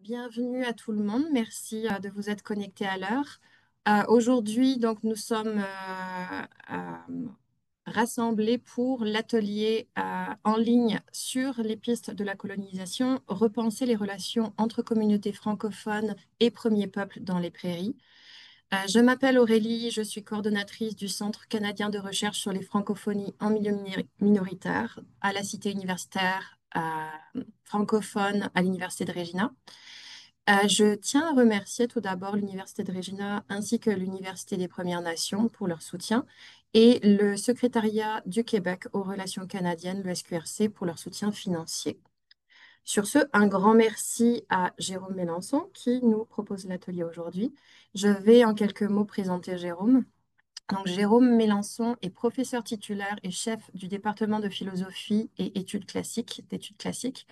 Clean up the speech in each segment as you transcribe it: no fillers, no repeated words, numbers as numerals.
Bienvenue à tout le monde. Merci de vous être connecté à l'heure. Aujourd'hui, donc, nous sommes rassemblés pour l'atelier en ligne sur les pistes de la colonisation, repenser les relations entre communautés francophones et premiers peuples dans les prairies. Je m'appelle Aurélie, je suis coordonnatrice du Centre canadien de recherche sur les francophonies en milieu minoritaire à la Cité universitaire francophone à l'Université de Regina. Je tiens à remercier tout d'abord l'Université de Regina ainsi que l'Université des Premières Nations pour leur soutien et le Secrétariat du Québec aux relations canadiennes, le SQRC, pour leur soutien financier. Sur ce, un grand merci à Jérôme Mélençon qui nous propose l'atelier aujourd'hui. Je vais en quelques mots présenter Jérôme. Donc, Jérôme Mélençon est professeur titulaire et chef du département de philosophie et d'études classiques.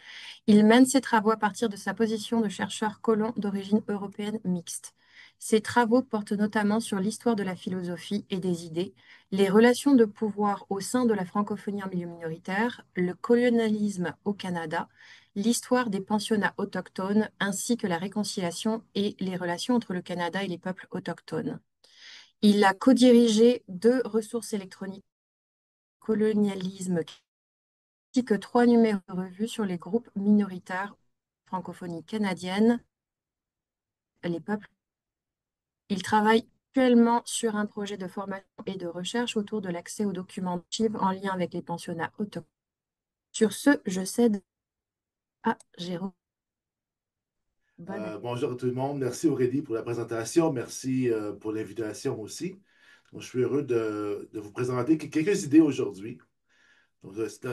Il mène ses travaux à partir de sa position de chercheur colon d'origine européenne mixte. Ses travaux portent notamment sur l'histoire de la philosophie et des idées, les relations de pouvoir au sein de la francophonie en milieu minoritaire, le colonialisme au Canada, l'histoire des pensionnats autochtones, ainsi que la réconciliation et les relations entre le Canada et les peuples autochtones. Il a co-dirigé deux ressources électroniques colonialisme ainsi que trois numéros de revue sur les groupes minoritaires francophonie canadienne, les peuples. Il travaille actuellement sur un projet de formation et de recherche autour de l'accès aux documents d'archives en lien avec les pensionnats autochtones. Sur ce, je cède à Jérôme. Bonne Bonjour à tout le monde. Merci Aurélie pour la présentation. Merci pour l'invitation aussi. Donc, je suis heureux de vous présenter quelques idées aujourd'hui. Donc, c'est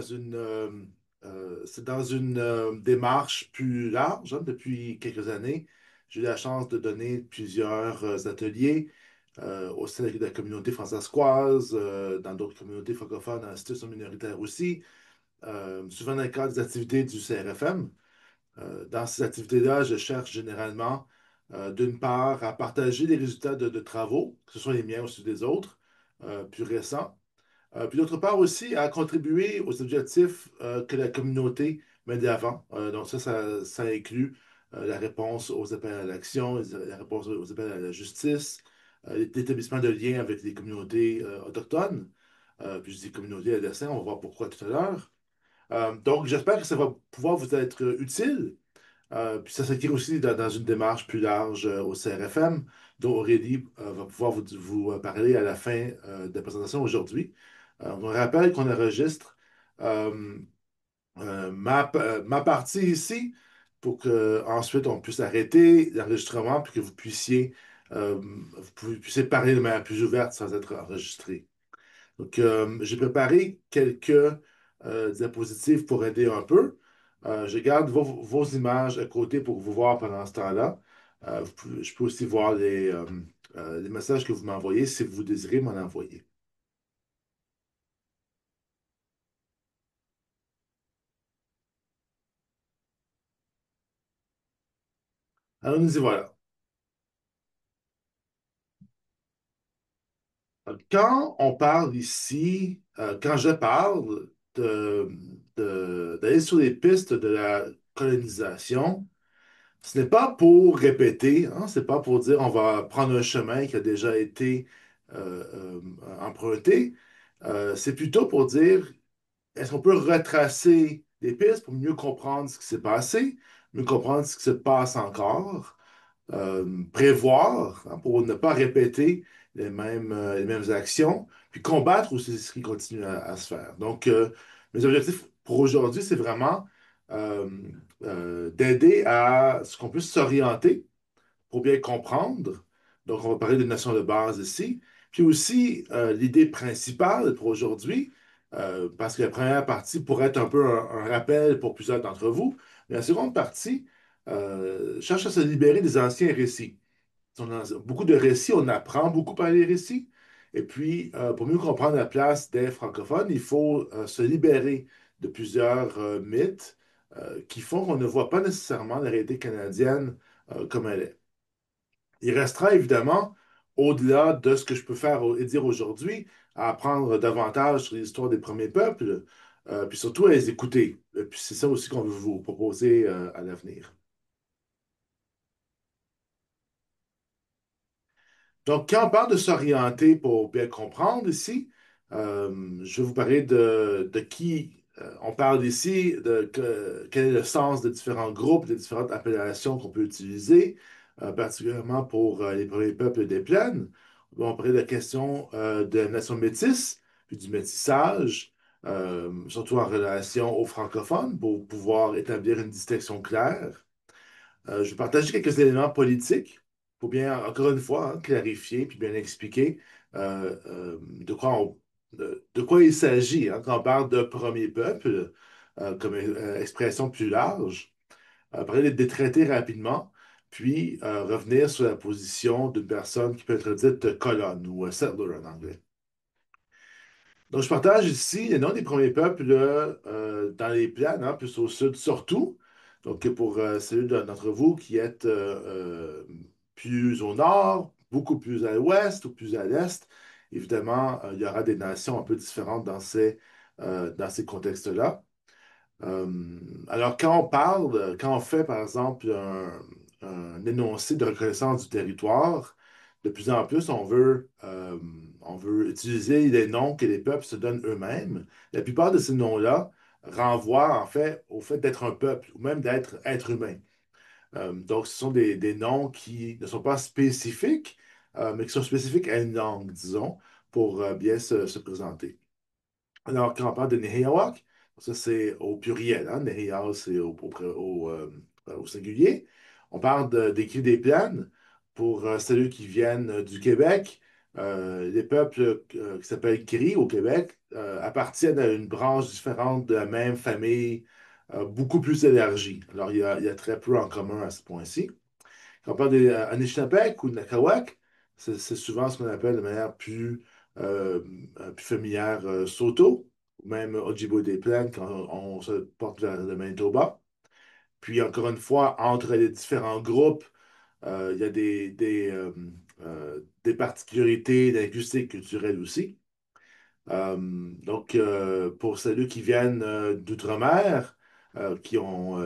dans une démarche plus large, hein. Depuis quelques années, j'ai eu la chance de donner plusieurs ateliers au sein de la communauté françaiscoise, dans d'autres communautés francophones, en situation minoritaire aussi, souvent dans le cadre des activités du CRFM. Dans ces activités-là, je cherche généralement, d'une part, à partager les résultats de travaux, que ce soit les miens ou ceux des autres, plus récents. Puis d'autre part aussi, à contribuer aux objectifs que la communauté met de l'avant. Donc ça inclut la réponse aux appels à l'action, la réponse aux appels à la justice, l'établissement de liens avec les communautés autochtones. Puis je dis communauté à dessein, on va voir pourquoi tout à l'heure. Donc, j'espère que ça va pouvoir vous être utile. Puis ça s'inscrit aussi dans une démarche plus large au CRFM, dont Aurélie va pouvoir vous parler à la fin de la présentation aujourd'hui. On rappelle qu'on enregistre euh, ma partie ici pour que ensuite on puisse arrêter l'enregistrement puis que vous puissiez parler de manière plus ouverte sans être enregistré. Donc, j'ai préparé quelques diapositives pour aider un peu. Je garde vos images à côté pour vous voir pendant ce temps-là. Je peux aussi voir les messages que vous m'envoyez si vous désirez m'en envoyer. Alors, nous y voilà. Quand on parle ici, quand je parle d'aller sur les pistes de la colonisation, ce n'est pas pour répéter, hein, c'est pas pour dire on va prendre un chemin qui a déjà été emprunté. C'est plutôt pour dire est-ce qu'on peut retracer les pistes pour mieux comprendre ce qui s'est passé, mieux comprendre ce qui se passe encore, prévoir, hein, pour ne pas répéter les mêmes actions, puis combattre aussi ce qui continue à se faire. Donc, mes objectifs pour aujourd'hui, c'est vraiment euh, d'aider à ce qu'on puisse s'orienter pour bien comprendre. Donc, on va parler de notions de base ici. Puis aussi, l'idée principale pour aujourd'hui, parce que la première partie pourrait être un peu un rappel pour plusieurs d'entre vous, mais la seconde partie cherche à se libérer des anciens récits. On a beaucoup de récits, on apprend beaucoup par les récits. Et puis, pour mieux comprendre la place des francophones, il faut se libérer de plusieurs mythes qui font qu'on ne voit pas nécessairement la réalité canadienne comme elle est. Il restera évidemment, au-delà de ce que je peux faire et dire aujourd'hui, à apprendre davantage sur l'histoire des premiers peuples, puis surtout à les écouter. Et puis c'est ça aussi qu'on veut vous proposer à l'avenir. Donc, quand on parle de s'orienter pour bien comprendre ici, je vais vous parler de qui on parle ici, quel est le sens des différents groupes, des différentes appellations qu'on peut utiliser, particulièrement pour les premiers peuples des plaines. On va parler de la question de la nation métisse, puis du métissage, surtout en relation aux francophones, pour pouvoir établir une distinction claire. Je vais partager quelques éléments politiques pour bien, encore une fois, hein, clarifier puis bien expliquer de quoi il s'agit hein, quand on parle de premier peuple, comme expression plus large. Parler des traités rapidement, puis revenir sur la position d'une personne qui peut être dite colonne ou settler en anglais. Donc, je partage ici les noms des premiers peuples dans les plaines, hein, plus au sud surtout. Donc, pour celui d'entre vous qui êtes plus au nord, beaucoup plus à l'ouest ou plus à l'est, évidemment, il y aura des nations un peu différentes dans ces contextes-là. Alors, quand on fait, par exemple, un énoncé de reconnaissance du territoire, de plus en plus, on veut utiliser les noms que les peuples se donnent eux-mêmes. La plupart de ces noms-là renvoient, en fait, au fait d'être un peuple ou même d'être être humain. Donc, ce sont des noms qui ne sont pas spécifiques, mais qui sont spécifiques à une langue, disons, pour bien se présenter. Alors, quand on parle de Nehiyawak, ça c'est au pluriel, hein? Nehiyaw, c'est au singulier. On parle d'écrire des plaines pour ceux qui viennent du Québec. Les peuples qui s'appellent Cri au Québec appartiennent à une branche différente de la même famille, beaucoup plus élargie. Alors, il y a très peu en commun à ce point-ci. Quand on parle des Anishinaabeg ou de Nakawak, c'est souvent ce qu'on appelle de manière euh, plus familière Saulteaux, ou même Ojibwe des Plaines quand on se porte vers le Manitoba. Puis encore une fois, entre les différents groupes, il y a des particularités linguistiques, culturelles aussi. Pour ceux qui viennent d'outre-mer, qui ont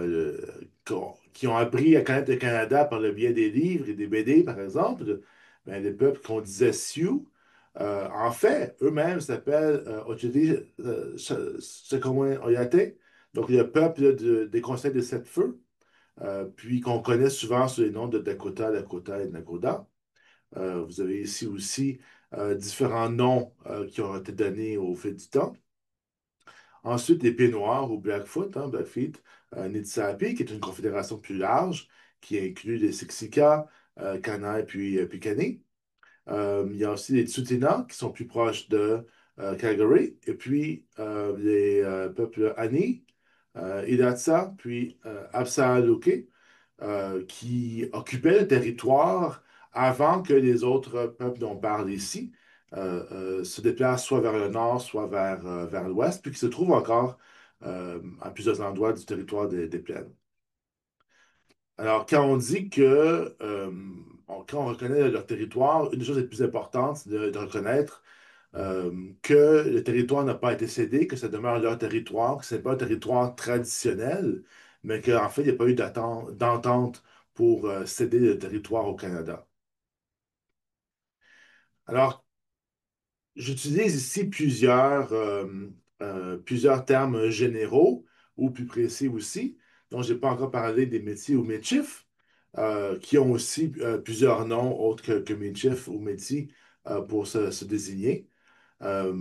appris à connaître le Canada par le biais des livres et des BD, par exemple, ben, les peuples qu'on disait Sioux, en fait, eux-mêmes s'appellent Ochédé Secowén Oyate, donc le peuple des Conseils des Sept Feux, puis qu'on connaît souvent sous les noms de Dakota, Lakota et Nakoda. Vous avez ici aussi différents noms qui ont été donnés au fil du temps. Ensuite, les Pieds Noirs ou Blackfoot, hein, Blackfeet, Niitsitapi, qui est une confédération plus large qui inclut les Siksika, Kanak puis Piikani. Il y a aussi les Tsuut'ina qui sont plus proches de Calgary. Et puis les peuples Ani, Hidatsa, puis Apsaалooke qui occupaient le territoire avant que les autres peuples dont on parle ici se déplacent soit vers le nord, soit vers l'ouest, puis qui se trouvent encore à plusieurs endroits du territoire des plaines. Alors, quand on dit quand on reconnaît leur territoire, une des choses les plus importantes, c'est de reconnaître que le territoire n'a pas été cédé, que ça demeure leur territoire, que ce n'est pas un territoire traditionnel, mais qu'en fait, il n'y a pas eu d'entente pour céder le territoire au Canada. Alors, j'utilise ici plusieurs termes généraux ou plus précis aussi, dont je n'ai pas encore parlé des métiers ou métiers, qui ont aussi plusieurs noms autres que métier ou métier pour se désigner. Euh,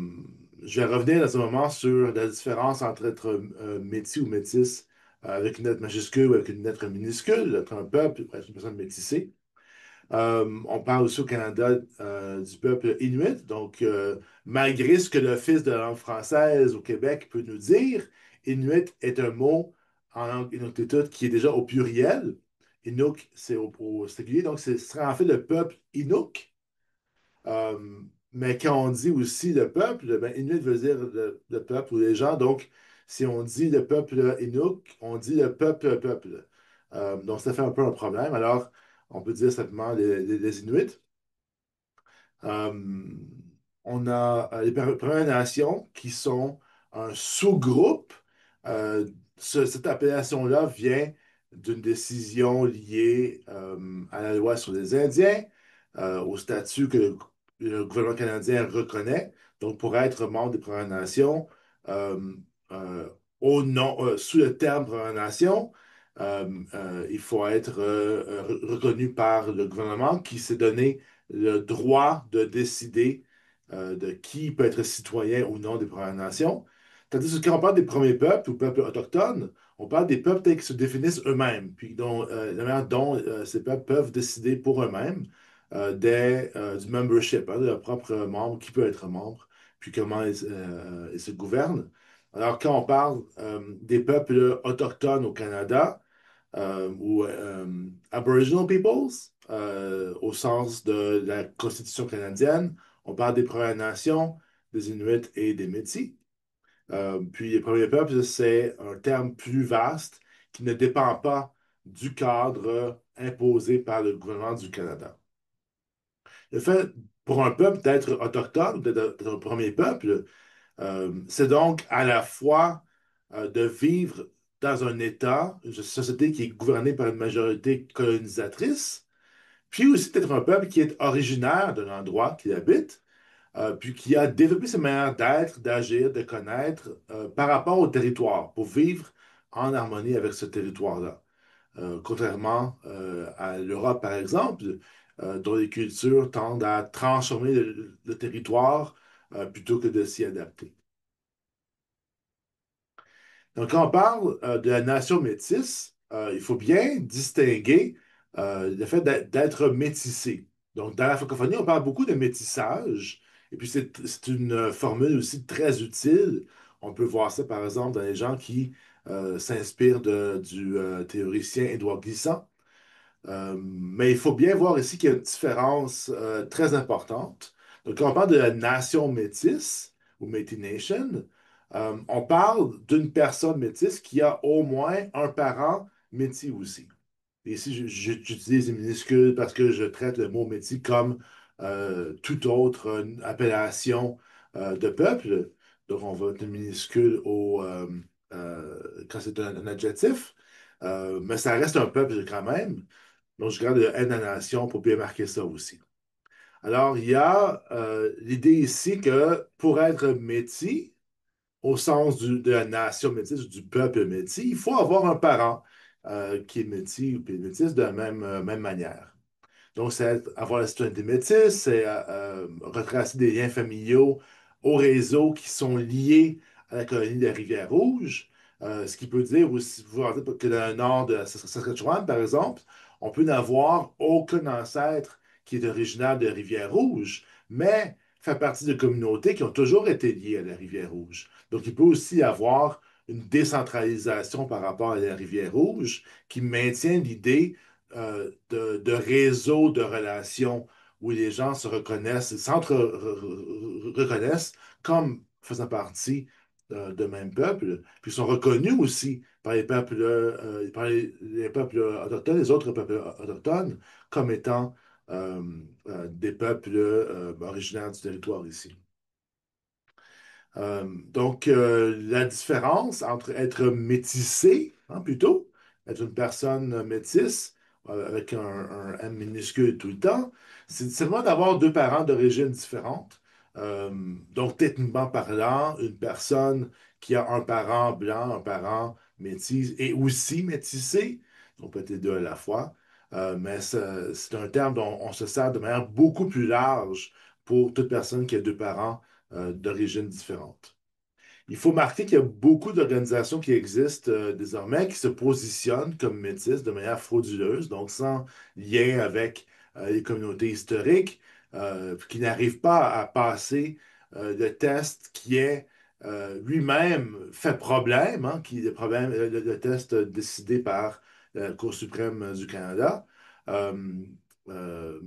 je vais revenir dans un moment sur la différence entre être métis ou métis avec une lettre majuscule ou avec une lettre minuscule, être un peuple, être une personne métissée. On parle aussi au Canada du peuple Inuit. Donc, malgré ce que l'Office de la langue française au Québec peut nous dire, Inuit est un mot en langue inuktitut qui est déjà au pluriel. Inuk, c'est au singulier. Donc, ce serait en fait le peuple Inuk. Mais quand on dit aussi le peuple, ben, Inuit veut dire le peuple ou les gens. Donc, si on dit le peuple Inuk, on dit le peuple. Donc, ça fait un peu un problème. Alors, on peut dire simplement les Inuits. Euh, on a les Premières Nations qui sont un sous-groupe. Euh, Cette appellation-là vient d'une décision liée à la loi sur les Indiens. au statut que le gouvernement canadien reconnaît. Donc, pour être membre des Premières Nations, euh, euh, sous le terme Première Nation, il faut être reconnu par le gouvernement qui s'est donné le droit de décider de qui peut être citoyen ou non des Premières Nations. Tandis que quand on parle des premiers peuples ou peuples autochtones, on parle des peuples tels qu'ils se définissent eux-mêmes, puis dont, la manière dont ces peuples peuvent décider pour eux-mêmes du membership, hein, de leurs propres membres, qui peut être membre, puis comment ils se gouvernent. Alors, quand on parle des peuples autochtones au Canada, ou Aboriginal Peoples, au sens de la Constitution canadienne, on parle des Premières Nations, des Inuits et des Métis. Puis les premiers peuples, c'est un terme plus vaste qui ne dépend pas du cadre imposé par le gouvernement du Canada. Le fait pour un peuple d'être autochtone, d'être un premier peuple, c'est donc à la fois de vivre dans un État, une société qui est gouvernée par une majorité colonisatrice, puis aussi d'être un peuple qui est originaire de l'endroit qu'il habite, puis qui a développé ses manières d'être, d'agir, de connaître par rapport au territoire, pour vivre en harmonie avec ce territoire-là. Contrairement à l'Europe, par exemple, dont les cultures tendent à transformer le territoire plutôt que de s'y adapter. Donc, quand on parle de la nation métisse, il faut bien distinguer le fait d'être métissé. Donc, dans la francophonie, on parle beaucoup de métissage, et puis c'est une formule aussi très utile. On peut voir ça, par exemple, dans les gens qui s'inspirent du théoricien Édouard Glissant. Mais il faut bien voir ici qu'il y a une différence très importante. Donc, quand on parle de la nation métisse ou Métis Nation, on parle d'une personne métisse qui a au moins un parent métis aussi. Et ici, j'utilise les minuscules parce que je traite le mot métis comme toute autre appellation de peuple. Donc, on va être minuscule quand c'est un adjectif. Mais ça reste un peuple quand même. Donc, je garde le N à la nation pour bien marquer ça aussi. Alors, il y a l'idée ici que pour être métis, au sens de la nation métisse, du peuple métis, il faut avoir un parent qui est métis ou qui est métis de la même manière. Donc, c'est avoir la citoyenneté métisse, c'est retracer des liens familiaux au réseau qui sont liés à la colonie de la Rivière-Rouge. Ce qui peut dire aussi vouloir dire que dans le nord de la Saskatchewan, par exemple, on peut n'avoir aucun ancêtre qui est originaire de Rivière-Rouge, mais fait partie de communautés qui ont toujours été liées à la Rivière-Rouge. Donc, il peut aussi y avoir une décentralisation par rapport à la Rivière-Rouge qui maintient l'idée de réseau de relations où les gens se reconnaissent, s'entre-reconnaissent comme faisant partie de même peuple, puis sont reconnus aussi par les peuples autochtones, les autres peuples autochtones, comme étant des peuples originaires du territoire ici. Donc, la différence entre être métissé, hein, plutôt, être une personne métisse, avec un M minuscule tout le temps, c'est vraiment d'avoir deux parents d'origine différente. Euh, donc, techniquement parlant, une personne qui a un parent blanc, un parent métis et aussi métissé, on peut être les deux à la fois, mais c'est un terme dont on se sert de manière beaucoup plus large pour toute personne qui a deux parents d'origine différente. Il faut marquer qu'il y a beaucoup d'organisations qui existent désormais qui se positionnent comme métis de manière frauduleuse, donc sans lien avec les communautés historiques, qui n'arrivent pas à passer le test qui est lui-même fait problème, hein, qui est le test décidé par la Cour suprême du Canada. Euh, euh,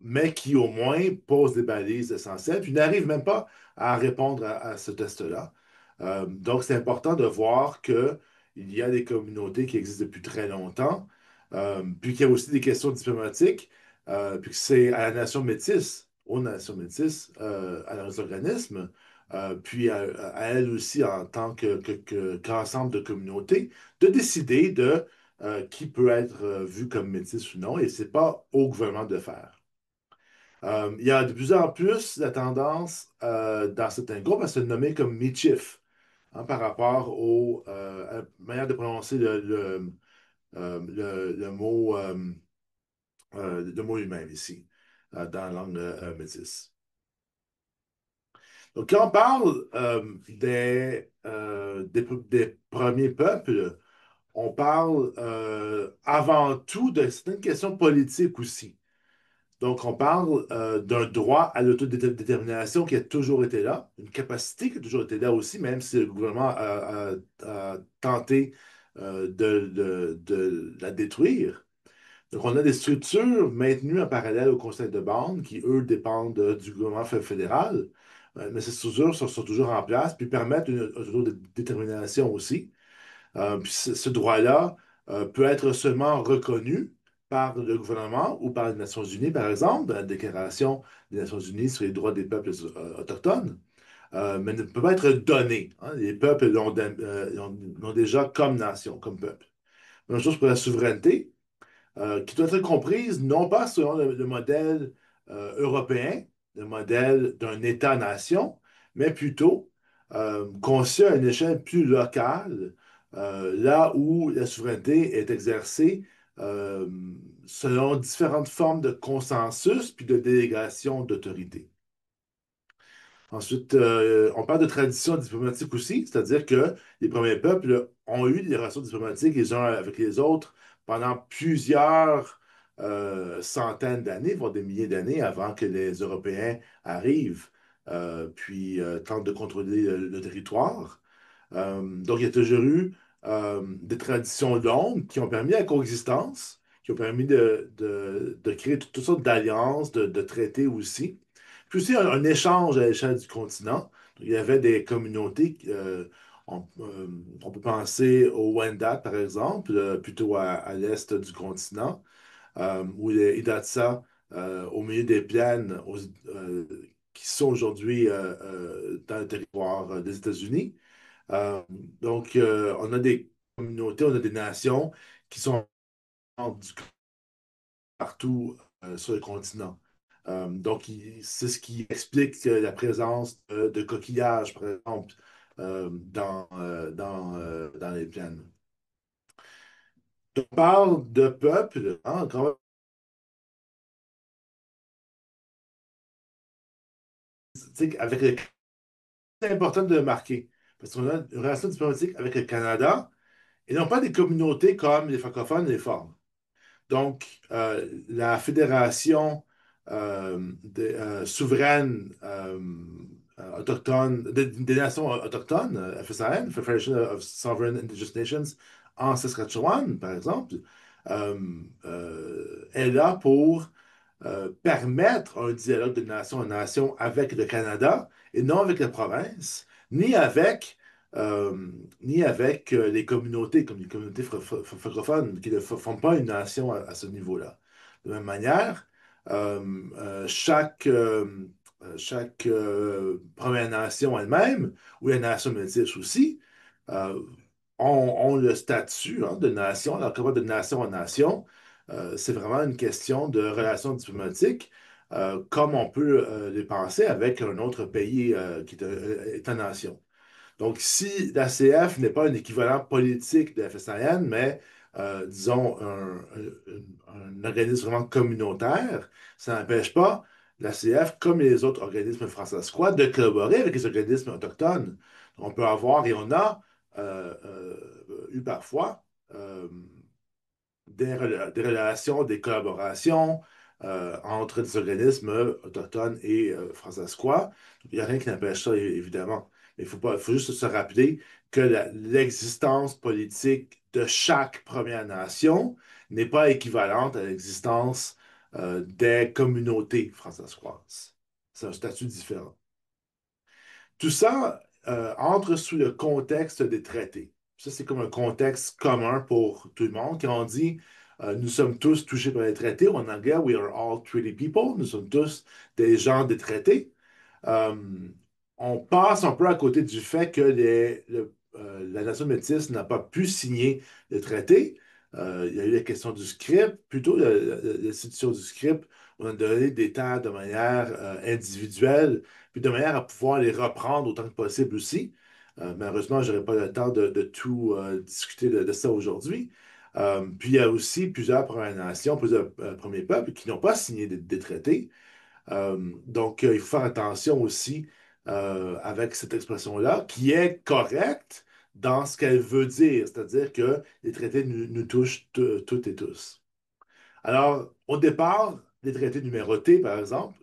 mais qui au moins pose des balises essentielles, puis n'arrive même pas à répondre à ce test-là. Donc, c'est important de voir qu'il y a des communautés qui existent depuis très longtemps, puis qu'il y a aussi des questions diplomatiques, puis que c'est à la nation métisse, aux nations métisses, à leurs organismes, puis à elles aussi en tant qu'ensemble de communautés, de décider de qui peut être vu comme métis ou non, et c'est pas au gouvernement de faire. Il y a de plus en plus la tendance dans certains groupes à se nommer comme Michif, hein, par rapport à la manière de prononcer le mot humain ici, dans la langue métisse. Donc, quand on parle des premiers peuples, on parle avant tout de certaines questions politiques aussi. Donc, on parle d'un droit à l'autodétermination qui a toujours été là, une capacité qui a toujours été là aussi, même si le gouvernement a tenté de la détruire. Donc, on a des structures maintenues en parallèle au conseil de bande qui, eux, dépendent du gouvernement fédéral. Mais ces structures sont toujours en place, puis permettent une autodétermination aussi. Puis ce droit-là peut être seulement reconnu par le gouvernement ou par les Nations unies, par exemple, dans la Déclaration des Nations unies sur les droits des peuples autochtones, mais ne peut pas être donné, hein. Les peuples l'ont déjà comme nation, comme peuple. Même chose pour la souveraineté qui doit être comprise non pas selon le modèle européen, le modèle d'un État-nation, mais plutôt conçu à une échelle plus locale, là où la souveraineté est exercée euh, selon différentes formes de consensus puis de délégation d'autorité. Ensuite, on parle de tradition diplomatique aussi, c'est-à-dire que les premiers peuples ont eu des relations diplomatiques les uns avec les autres pendant plusieurs centaines d'années, voire des milliers d'années avant que les Européens arrivent, puis tentent de contrôler le territoire. Donc, il y a toujours eu des traditions longues qui ont permis la coexistence, qui ont permis de créer toutes sortes d'alliances, de traités aussi. Puis aussi un échange à l'échelle du continent. Il y avait des communautés, on peut penser au Wendat, par exemple, plutôt à l'est du continent, ou les Hidatsa, au milieu des plaines qui sont aujourd'hui dans le territoire des États-Unis. Euh, donc, on a des communautés, on a des nations qui sont partout sur le continent. Donc, c'est ce qui explique la présence de coquillages, par exemple, dans les plaines. On parle de peuple, hein, avec le c'est important de le marquer, parce qu'on a une relation diplomatique avec le Canada, et non pas des communautés comme les francophones et les formes. Donc, la fédération souveraine autochtone, des nations autochtones, FSAN, Federation of Sovereign Indigenous Nations, en Saskatchewan, par exemple, euh, est là pour permettre un dialogue de nation à nation avec le Canada et non avec la province, ni avec, les communautés, comme les communautés francophones, qui ne font pas une nation à ce niveau-là. De même manière, euh, chaque Première Nation elle-même, ou les nations métisses aussi, euh, ont le statut hein, de nation, alors comment de nation en nation, c'est vraiment une question de relations diplomatiques, comme on peut les penser avec un autre pays qui est État-nation. Donc, si l'ACF n'est pas un équivalent politique de FSIN, mais disons un organisme vraiment communautaire, ça n'empêche pas l'ACF, comme les autres organismes français-squad, de collaborer avec les organismes autochtones. On peut avoir, et on a eu parfois, des relations, des collaborations entre des organismes autochtones et français-squats. Il n'y a rien qui n'empêche ça, évidemment. Mais il faut juste se rappeler que l'existence politique de chaque Première Nation n'est pas équivalente à l'existence des communautés françaisoises. C'est un statut différent. Tout ça entre sous le contexte des traités. Ça, c'est comme un contexte commun pour tout le monde. Quand on dit nous sommes tous touchés par les traités, ou en anglais, we are all treaty people, nous sommes tous des gens des traités, euh, on passe un peu à côté du fait que la nation métisse n'a pas pu signer le traité. Il y a eu la question du script, plutôt l'institution du script on a donné des terres de manière individuelle, puis de manière à pouvoir les reprendre autant que possible aussi. Malheureusement, je n'aurai pas le temps de tout discuter de ça aujourd'hui. Puis il y a aussi plusieurs Premières Nations, plusieurs premiers peuples qui n'ont pas signé des traités. Il faut faire attention aussi avec cette expression-là, qui est correcte dans ce qu'elle veut dire, c'est-à-dire que les traités nous touchent toutes et tous. Alors, au départ, les traités numérotés, par exemple,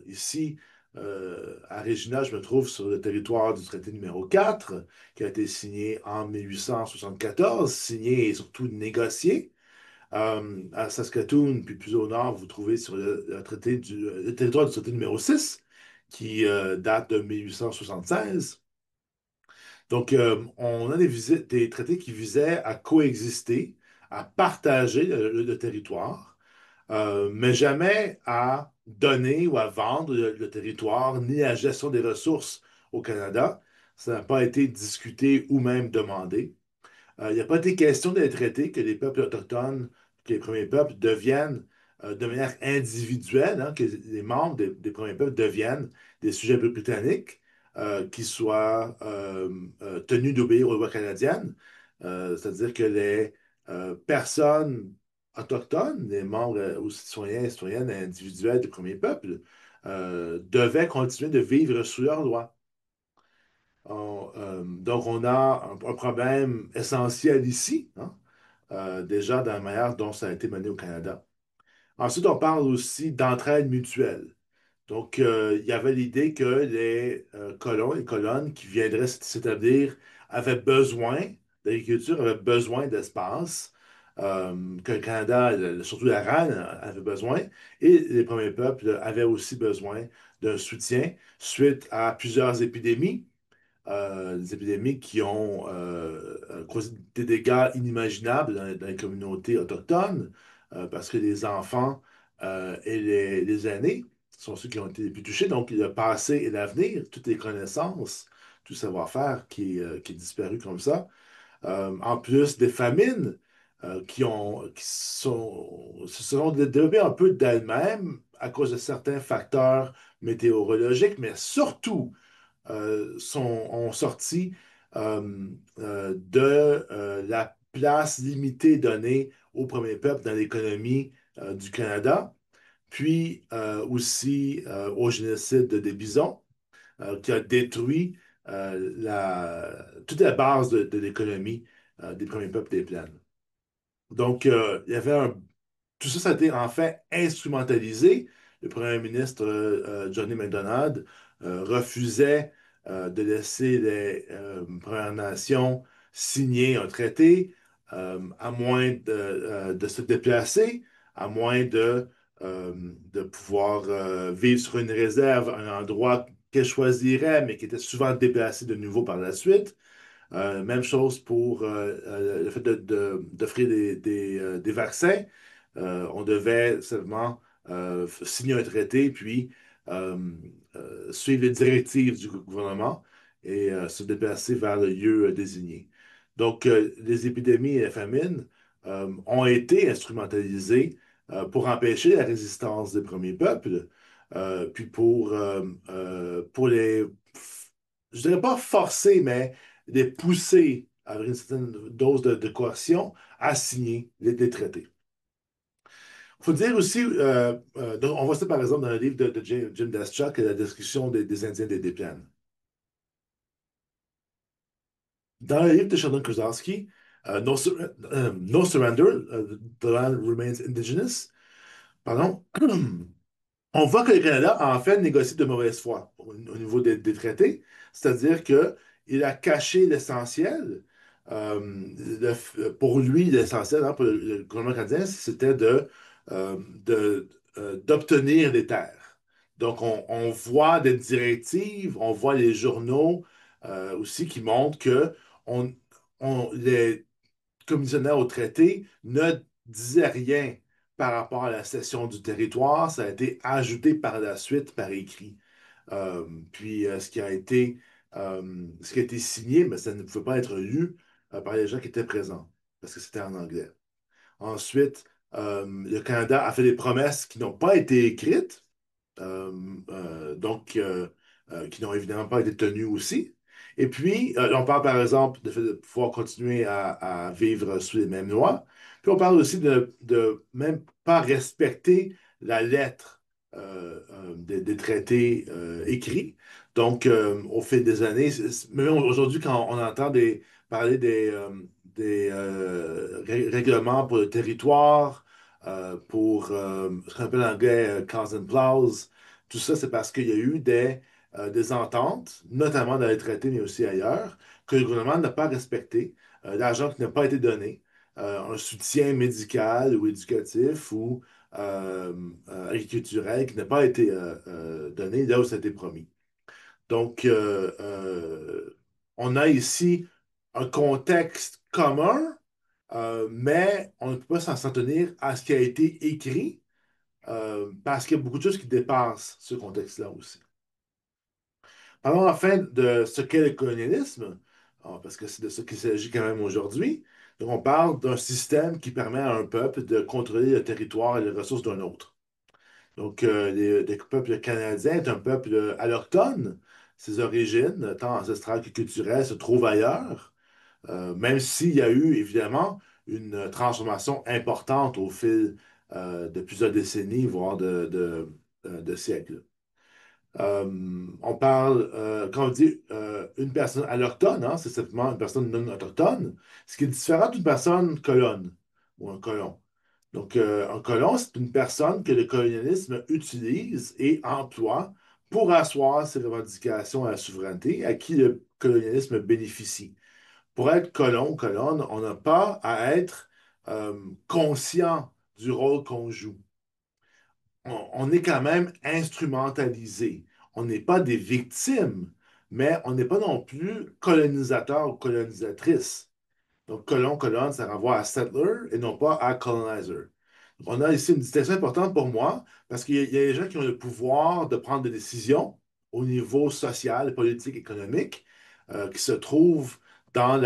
ici, à Regina, je me trouve sur le territoire du traité numéro 4, qui a été signé en 1874, signé et surtout négocié. À Saskatoon, puis plus au nord, vous trouvez sur le territoire du traité numéro 6, qui date de 1876. On a des traités qui visaient à coexister, à partager le territoire, mais jamais à donner ou à vendre le territoire, ni la gestion des ressources au Canada. Ça n'a pas été discuté ou même demandé. Il n'y a pas été question de traiter que les peuples autochtones, que les premiers peuples deviennent de manière individuelle, hein, que les membres des premiers peuples deviennent des sujets britanniques, qui soient tenus d'obéir aux lois canadiennes. C'est-à-dire que les personnes autochtones, les membres ou citoyens et citoyennes individuels des premiers peuples, devaient continuer de vivre sous leurs lois. On a un problème essentiel ici, hein, déjà dans la manière dont ça a été mené au Canada. Ensuite, on parle aussi d'entraide mutuelle. Il y avait l'idée que les colons et colonnes qui viendraient s'établir avaient besoin d'agriculture, avaient besoin d'espace, que le Canada, surtout la RAN, avait besoin, et les premiers peuples avaient aussi besoin d'un soutien suite à plusieurs épidémies, des épidémies qui ont causé des dégâts inimaginables dans les communautés autochtones, parce que les enfants et les aînés sont ceux qui ont été les plus touchés. Donc, le passé et l'avenir, toutes les connaissances, tout savoir-faire qui est disparu comme ça. En plus des famines se sont développées un peu d'elles-mêmes à cause de certains facteurs météorologiques, mais surtout ont sorti de la place limitée donnée au premier peuple dans l'économie du Canada, puis aussi au génocide des Bisons, qui a détruit toute la base de l'économie des premiers peuples des plaines. Il y avait tout ça, ça a été en fait instrumentalisé. Le premier ministre Johnny MacDonald refusait de laisser les Premières Nations signer un traité, à moins de se déplacer, à moins de pouvoir vivre sur une réserve, un endroit qu'elle choisirait, mais qui était souvent déplacé de nouveau par la suite. Même chose pour le fait d'offrir des vaccins. On devait seulement signer un traité, puis euh, suivre les directives du gouvernement et se déplacer vers le lieu désigné. Les épidémies et la famine ont été instrumentalisées pour empêcher la résistance des premiers peuples, puis pour je dirais pas forcer, mais les pousser avec une certaine dose de coercion à signer les traités. Il faut dire aussi, on voit ça par exemple dans le livre de Jim Daschuk, la description des Indiens des Plaines. Dans le livre de Sheldon Kozlowski, No Surrender, The Land Remains Indigenous, pardon, on voit que le Canada a en fait négocié de mauvaise foi au niveau des traités, c'est-à-dire qu'il a caché l'essentiel. Pour lui, l'essentiel, hein, pour le gouvernement canadien, c'était d'obtenir des terres. On voit des directives, on voit les journaux aussi qui montrent que on, les commissionnaires au traité ne disaient rien par rapport à la cession du territoire. Ça a été ajouté par la suite par écrit. Ce qui a été signé, mais ça ne pouvait pas être lu par les gens qui étaient présents, parce que c'était en anglais. Ensuite, Le Canada a fait des promesses qui n'ont pas été écrites, euh, donc qui n'ont évidemment pas été tenues aussi. Et puis, on parle par exemple de fait de pouvoir continuer à vivre sous les mêmes lois. Puis on parle aussi de même pas respecter la lettre des traités écrits. Donc, au fil des années, même aujourd'hui, quand on entend parler des règlements pour le territoire, pour ce qu'on appelle en anglais cause and clause, tout ça, c'est parce qu'il y a eu des ententes, notamment dans les traités, mais aussi ailleurs, que le gouvernement n'a pas respecté, l'argent qui n'a pas été donné, un soutien médical ou éducatif ou agriculturel qui n'a pas été donné là où ça a été promis. Donc, on a ici un contexte commun, mais on ne peut pas s'en tenir à ce qui a été écrit parce qu'il y a beaucoup de choses qui dépassent ce contexte-là aussi. Parlons enfin de ce qu'est le colonialisme, parce que c'est de ce qu'il s'agit quand même aujourd'hui. Donc, on parle d'un système qui permet à un peuple de contrôler le territoire et les ressources d'un autre. Donc, le peuple canadien est un peuple allochtone. Ses origines, tant ancestrales que culturelles, se trouvent ailleurs, même s'il y a eu évidemment une transformation importante au fil de plusieurs décennies, voire de siècles. On parle, quand on dit une personne allochtone, hein, c'est simplement une personne non autochtone, ce qui est différent d'une personne colonne ou un colon. Donc, un colon, c'est une personne que le colonialisme utilise et emploie pour asseoir ses revendications à la souveraineté, à qui le colonialisme bénéficie. Pour être colon ou colonne, on n'a pas à être conscient du rôle qu'on joue. On est quand même instrumentalisé. On n'est pas des victimes, mais on n'est pas non plus colonisateur ou colonisatrice. Donc, colon, colonne, ça renvoie à settler et non pas à colonizer. On a ici une distinction importante pour moi parce qu'il y a des gens qui ont le pouvoir de prendre des décisions au niveau social, politique, économique, qui se trouvent dans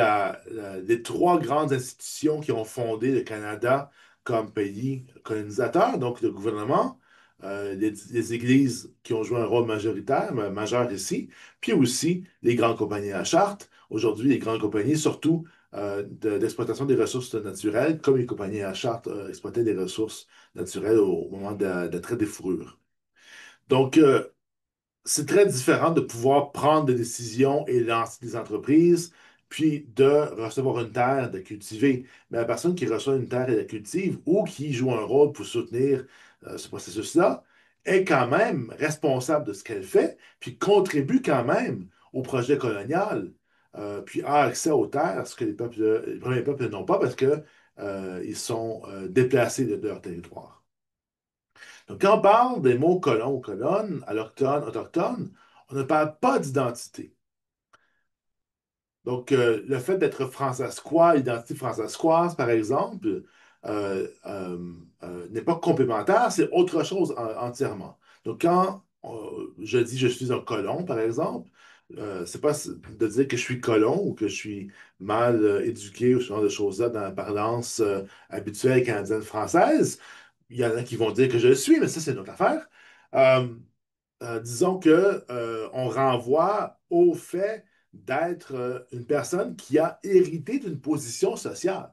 les trois grandes institutions qui ont fondé le Canada comme pays colonisateur, donc le gouvernement, les églises qui ont joué un rôle majoritaire, majeur ici, puis aussi les grandes compagnies à la charte. Aujourd'hui, les grandes compagnies, surtout d'exploitation des ressources naturelles, comme les compagnies à charte exploitaient des ressources naturelles au moment de la traite des fourrures. Donc, c'est très différent de pouvoir prendre des décisions et lancer des entreprises, puis de recevoir une terre, de cultiver. Mais la personne qui reçoit une terre et la cultive ou qui joue un rôle pour soutenir ce processus-là est quand même responsable de ce qu'elle fait, puis contribue quand même au projet colonial, puis a accès aux terres, ce que les premiers peuples n'ont pas parce que, ils sont déplacés de leur territoire. Donc, quand on parle des mots colon ou colonne, allochtone, autochtone, on ne parle pas d'identité. Donc, le fait d'être françaisquois, identité françaisquoise, par exemple, n'est pas complémentaire, c'est autre chose entièrement. Donc, quand je dis je suis un colon, par exemple, c'est pas de dire que je suis colon ou que je suis mal éduqué ou ce genre de choses-là dans la parlance habituelle canadienne-française. Il y en a qui vont dire que je le suis, mais ça, c'est une autre affaire. Euh, disons que, on renvoie au fait d'être une personne qui a hérité d'une position sociale.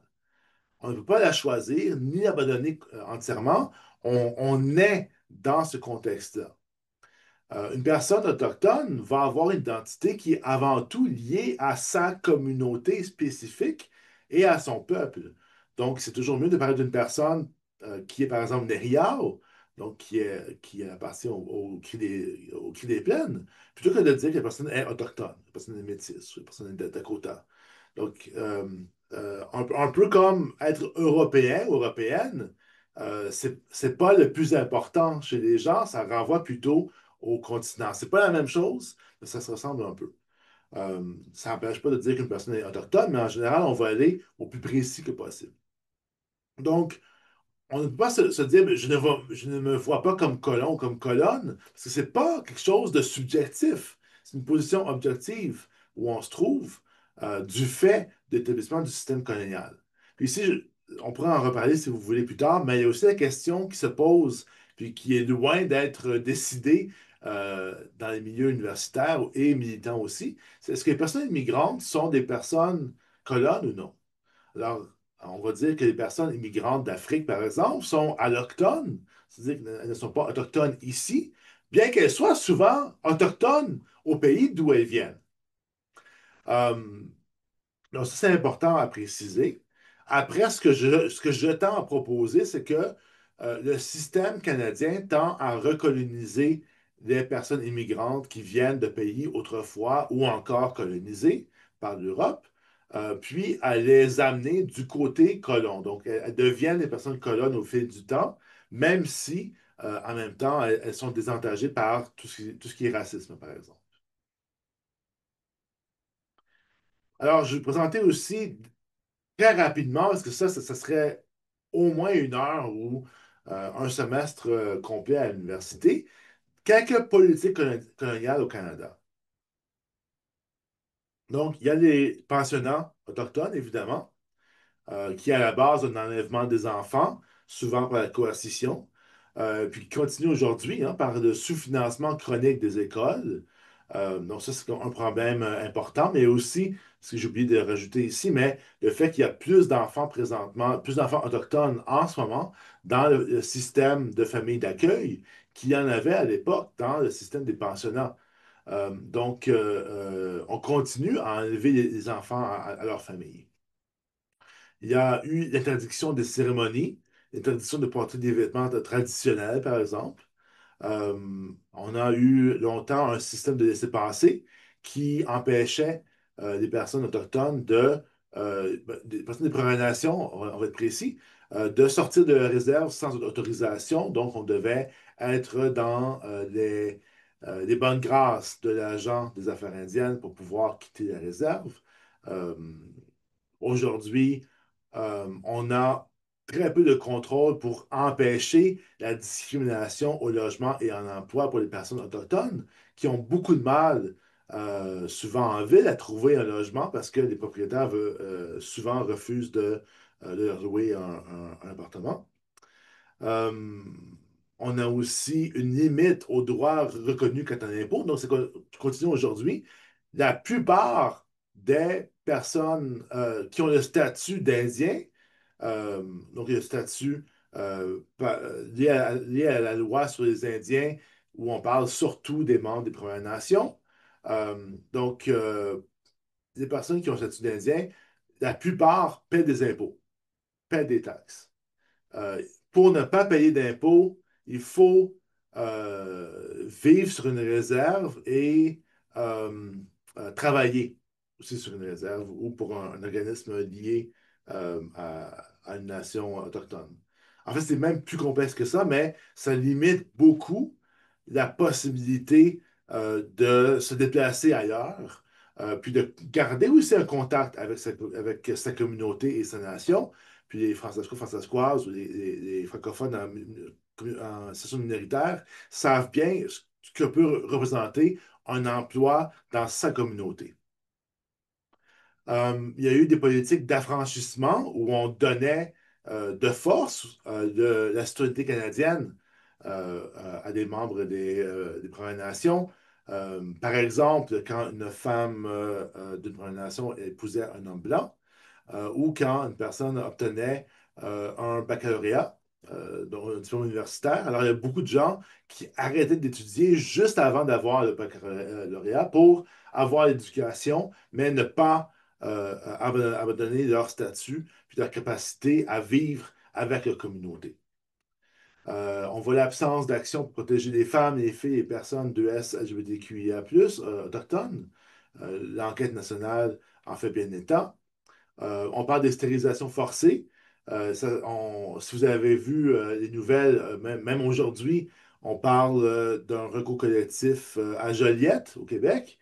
On ne peut pas la choisir ni l'abandonner entièrement. On est dans ce contexte-là. Une personne autochtone va avoir une identité qui est avant tout liée à sa communauté spécifique et à son peuple. Donc, c'est toujours mieux de parler d'une personne qui est, par exemple, Nériao, donc qui appartient au cri des plaines, plutôt que de dire que la personne est autochtone, la personne est métisse, la personne est de Dakota. Donc, un peu comme être européen ou européenne, c'est pas le plus important chez les gens, ça renvoie plutôt au continent. C'est pas la même chose, mais ça se ressemble un peu. Ça n'empêche pas de dire qu'une personne est autochtone, mais en général, on va aller au plus précis que possible. Donc, on ne peut pas se dire, mais je ne me vois pas comme colon ou comme colonne, parce que c'est pas quelque chose de subjectif. C'est une position objective où on se trouve du fait de l'établissement du système colonial. Puis ici, on pourra en reparler si vous voulez plus tard, mais il y a aussi la question qui se pose, puis qui est loin d'être décidée dans les milieux universitaires et militants aussi. C'est est-ce que les personnes immigrantes sont des personnes colonnes ou non? Alors, on va dire que les personnes immigrantes d'Afrique, par exemple, sont allochtones, c'est-à-dire qu'elles ne sont pas autochtones ici, bien qu'elles soient souvent autochtones au pays d'où elles viennent. Euh, donc, ça, c'est important à préciser. Après, ce que je tends à proposer, c'est que le système canadien tend à recoloniser les personnes immigrantes qui viennent de pays autrefois ou encore colonisés par l'Europe, puis à les amener du côté colon. Donc, elles deviennent des personnes colonnes au fil du temps, même si, en même temps, elles sont désavantagées par tout ce qui est racisme, par exemple. Alors, je vais vous présenter aussi très rapidement, parce que ça serait au moins une heure ou un semestre complet à l'université. Quelques politiques coloniales au Canada. Donc, il y a les pensionnats autochtones, évidemment, qui est à la base d'un enlèvement des enfants, souvent par la coercition, puis qui continue aujourd'hui hein, par le sous-financement chronique des écoles. Donc ça, c'est un problème important, mais aussi, ce que j'ai oublié de rajouter ici, mais le fait qu'il y a plus d'enfants présentement, plus d'enfants autochtones en ce moment dans le système de famille d'accueil qu'il y en avait à l'époque dans le système des pensionnats. On continue à enlever les enfants à leur famille. Il y a eu l'interdiction des cérémonies, l'interdiction de porter des vêtements traditionnels, par exemple. On a eu longtemps un système de laissez-passer qui empêchait les personnes autochtones des personnes des Premières Nations, on va être précis, de sortir de la réserve sans autorisation. Donc, on devait être dans les bonnes grâces de l'agent des Affaires indiennes pour pouvoir quitter la réserve. Euh, Aujourd'hui, on a très peu de contrôle pour empêcher la discrimination au logement et en emploi pour les personnes autochtones qui ont beaucoup de mal, souvent en ville, à trouver un logement parce que les propriétaires souvent refusent de leur louer un appartement. Euh, on a aussi une limite aux droits reconnus quand on impôt. Donc, c'est qu'on continue aujourd'hui. La plupart des personnes qui ont le statut d'Indien, euh, donc le statut lié à la loi sur les Indiens, où on parle surtout des membres des Premières Nations. Donc, les personnes qui ont le statut d'Indien, la plupart paient des impôts, paient des taxes. Euh, pour ne pas payer d'impôts, il faut vivre sur une réserve et euh, travailler aussi sur une réserve ou pour un organisme lié à une nation autochtone. En fait, c'est même plus complexe que ça, mais ça limite beaucoup la possibilité de se déplacer ailleurs, puis de garder aussi un contact avec sa communauté et sa nation. Puis les Françaises ou les francophones en situation minoritaire savent bien ce que peut représenter un emploi dans sa communauté. Il y a eu des politiques d'affranchissement où on donnait de force de la citoyenneté canadienne à des membres des Premières Nations. Par exemple, quand une femme d'une Première Nation épousait un homme blanc, ou quand une personne obtenait un baccalauréat, donc un diplôme universitaire. Alors, il y a beaucoup de gens qui arrêtaient d'étudier juste avant d'avoir le baccalauréat pour avoir l'éducation, mais ne pas abandonner leur statut puis leur capacité à vivre avec leur communauté. On voit l'absence d'action pour protéger les femmes, les filles et les personnes de LGBTQIA+, autochtones. L'enquête nationale en fait bien état. On parle des stérilisations forcées. Si vous avez vu les nouvelles, même aujourd'hui, on parle d'un recours collectif à Joliette, au Québec.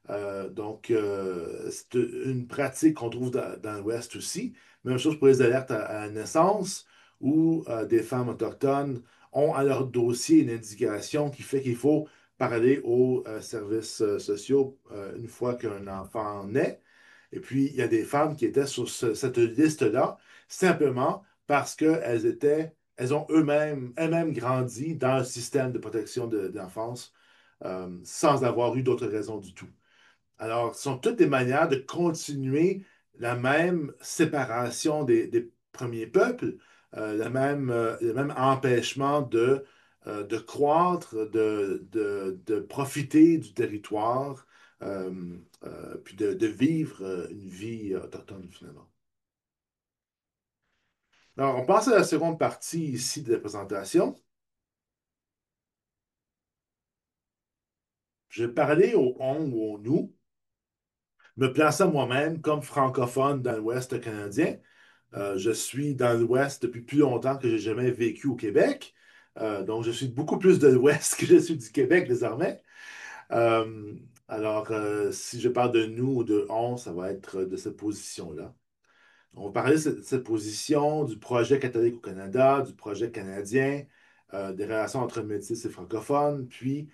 C'est une pratique qu'on trouve dans l'Ouest aussi. Même chose pour les alertes à la naissance, où des femmes autochtones ont à leur dossier une indication qui fait qu'il faut parler aux services sociaux une fois qu'un enfant naît. Et puis, il y a des femmes qui étaient sur cette liste-là, simplement parce elles ont elles-mêmes grandi dans un système de protection d'enfance, sans avoir eu d'autres raisons du tout. Alors, ce sont toutes des manières de continuer la même séparation des premiers peuples, le même empêchement de croître, de profiter du territoire, puis de vivre une vie autochtone finalement. Alors, on passe à la seconde partie ici de la présentation. Je vais parler au on ou au nous, me plaçant moi-même comme francophone dans l'Ouest canadien. Je suis dans l'Ouest depuis plus longtemps que j'ai jamais vécu au Québec. Donc, je suis beaucoup plus de l'Ouest que je suis du Québec désormais. Euh, si je parle de nous ou de on, ça va être de cette position-là. On va parler de cette position du projet catholique au Canada, du projet canadien, des relations entre métis et francophones, puis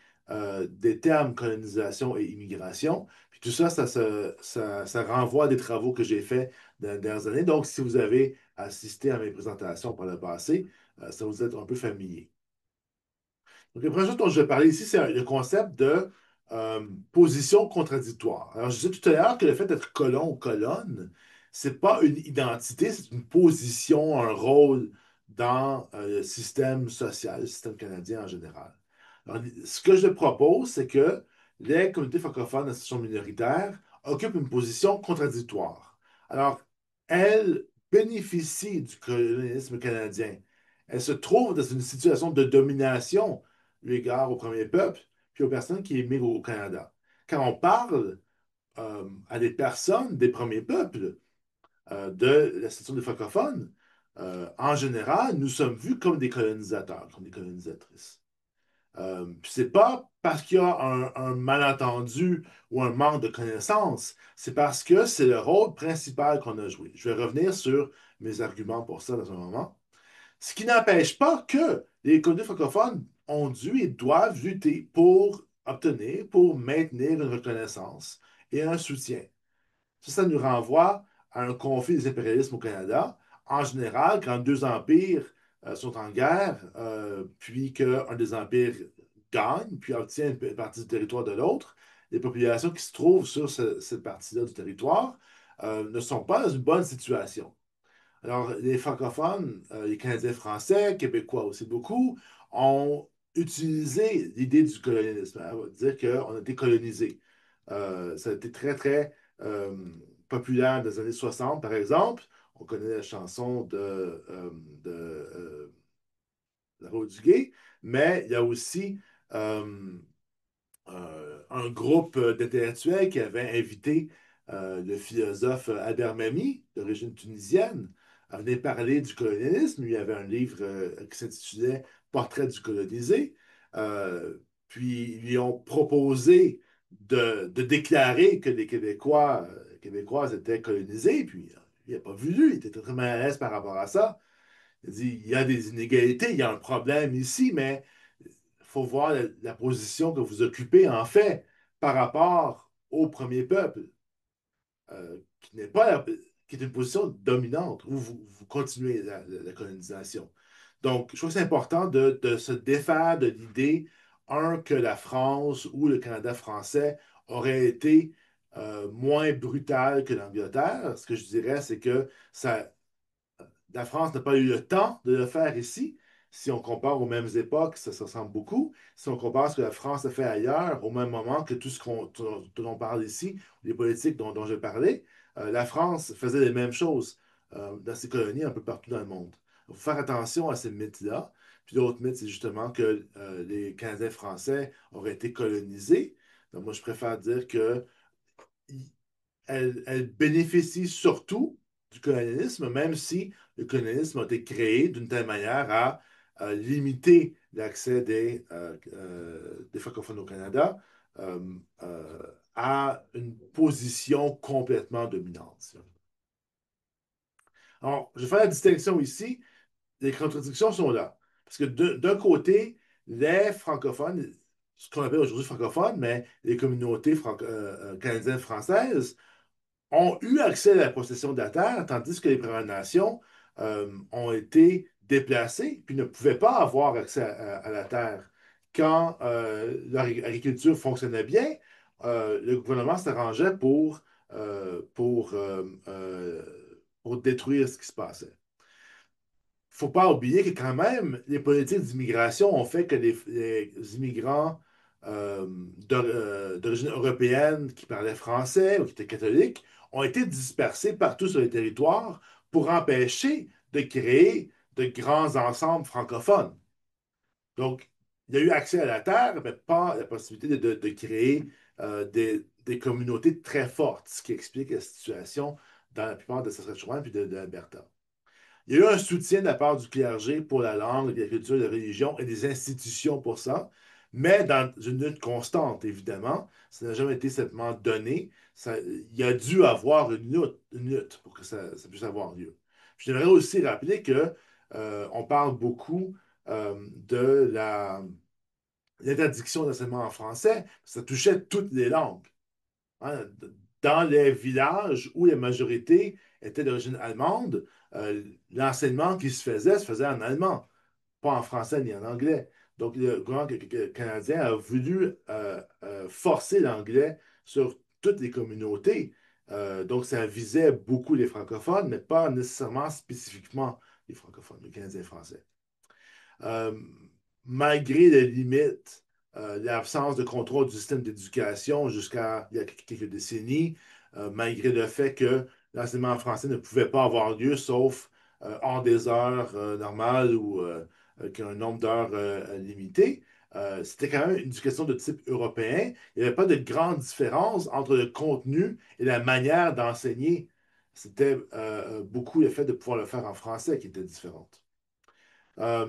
des termes colonisation et immigration. Puis tout ça, ça renvoie à des travaux que j'ai faits dans les dernières années. Donc, si vous avez assisté à mes présentations par le passé, ça vous est un peu familier. Donc, la première chose dont je vais parler ici, c'est le concept de position contradictoire. Alors, je disais tout à l'heure que le fait d'être colon ou colonne, c'est pas une identité, c'est une position, un rôle dans le système social, le système canadien en général. Alors, ce que je propose, c'est que les communautés francophones en situation minoritaire occupent une position contradictoire. Alors, elles bénéficient du colonialisme canadien. Elles se trouvent dans une situation de domination eu égard au premier peuple, puis aux personnes qui émigrent au Canada. Quand on parle à des personnes des premiers peuples de la situation des francophones, en général, nous sommes vus comme des colonisateurs, comme des colonisatrices. Puis c'est pas parce qu'il y a un malentendu ou un manque de connaissances, c'est parce que c'est le rôle principal qu'on a joué. Je vais revenir sur mes arguments pour ça dans un moment. Ce qui n'empêche pas que les communautés francophones ont dû et doivent lutter pour obtenir, pour maintenir une reconnaissance et un soutien. Ça nous renvoie à un conflit des impérialismes au Canada. En général, quand deux empires sont en guerre, puis qu'un des empires gagne, puis obtient une partie du territoire de l'autre, les populations qui se trouvent sur cette partie-là du territoire ne sont pas dans une bonne situation. Alors, les francophones, les Canadiens français, Québécois aussi beaucoup, ont utilisé l'idée du colonialisme, hein, on va dire qu'on a été colonisé. Ça a été très, très populaire dans les années 60, par exemple. On connaît la chanson de La Route du Gué, mais il y a aussi euh, un groupe d'intellectuels qui avait invité le philosophe Albert Memmi, d'origine tunisienne, à venir parler du colonialisme. Il y avait un livre qui s'intitulait Portrait du colonisé. Puis ils lui ont proposé de déclarer que les Québécoises étaient colonisés. Puis il n'a pas voulu, il était très mal à l'aise par rapport à ça. Il a dit, il y a des inégalités, il y a un problème ici, mais il faut voir la position que vous occupez, en fait, par rapport au premier peuple, qui n'est pas qui est une position dominante, où vous continuez la colonisation. Donc, je trouve que c'est important de se défaire de l'idée, un, que la France ou le Canada français aurait été moins brutal que l'Angleterre. Ce que je dirais, c'est que la France n'a pas eu le temps de le faire ici. Si on compare aux mêmes époques, ça se ressemble beaucoup. Si on compare ce que la France a fait ailleurs, au même moment que tout ce dont on parle ici, les politiques dont je parlais, la France faisait les mêmes choses dans ses colonies un peu partout dans le monde. Il faut faire attention à ces mythes-là. Puis l'autre mythe, c'est justement que les Canadiens français auraient été colonisés. Donc, moi, je préfère dire que elle bénéficie surtout du colonialisme, même si le colonialisme a été créé d'une telle manière à limiter l'accès des francophones au Canada à une position complètement dominante. Alors, je vais faire la distinction ici. Les contradictions sont là. Parce que d'un côté, les francophones, ce qu'on appelle aujourd'hui francophones, mais les communautés canadiennes françaises, ont eu accès à la possession de la terre, tandis que les Premières Nations ont été déplacées, puis ne pouvaient pas avoir accès à la terre. Quand leur agriculture fonctionnait bien, le gouvernement s'arrangeait pour détruire ce qui se passait. Faut pas oublier que quand même, les politiques d'immigration ont fait que les immigrants d'origine européenne qui parlaient français ou qui étaient catholiques ont été dispersés partout sur les territoires pour empêcher de créer de grands ensembles francophones. Donc, il y a eu accès à la terre, mais pas la possibilité de créer des communautés très fortes, ce qui explique la situation dans la plupart de Saskatchewan et de l'Alberta. Il y a eu un soutien de la part du clergé pour la langue, la culture, la religion et des institutions pour ça, mais dans une lutte constante, évidemment. Ça n'a jamais été simplement donné. Il y a dû avoir une lutte pour que ça puisse avoir lieu. J'aimerais aussi rappeler que on parle beaucoup de l'interdiction d'enseignement en français. Ça touchait toutes les langues. Hein. Dans les villages où la majorité était d'origine allemande, l'enseignement qui se faisait en allemand, pas en français ni en anglais. Donc, le gouvernement canadien a voulu forcer l'anglais sur toutes les communautés. Donc, ça visait beaucoup les francophones, mais pas nécessairement spécifiquement les francophones, les Canadiens français. Euh, Malgré les limites, l'absence de contrôle du système d'éducation jusqu'à il y a quelques décennies, malgré le fait que l'enseignement en français ne pouvait pas avoir lieu sauf hors des heures normales ou avec un nombre d'heures limité. C'était quand même une éducation de type européen. Il n'y avait pas de grande différence entre le contenu et la manière d'enseigner. C'était beaucoup le fait de pouvoir le faire en français qui était différente.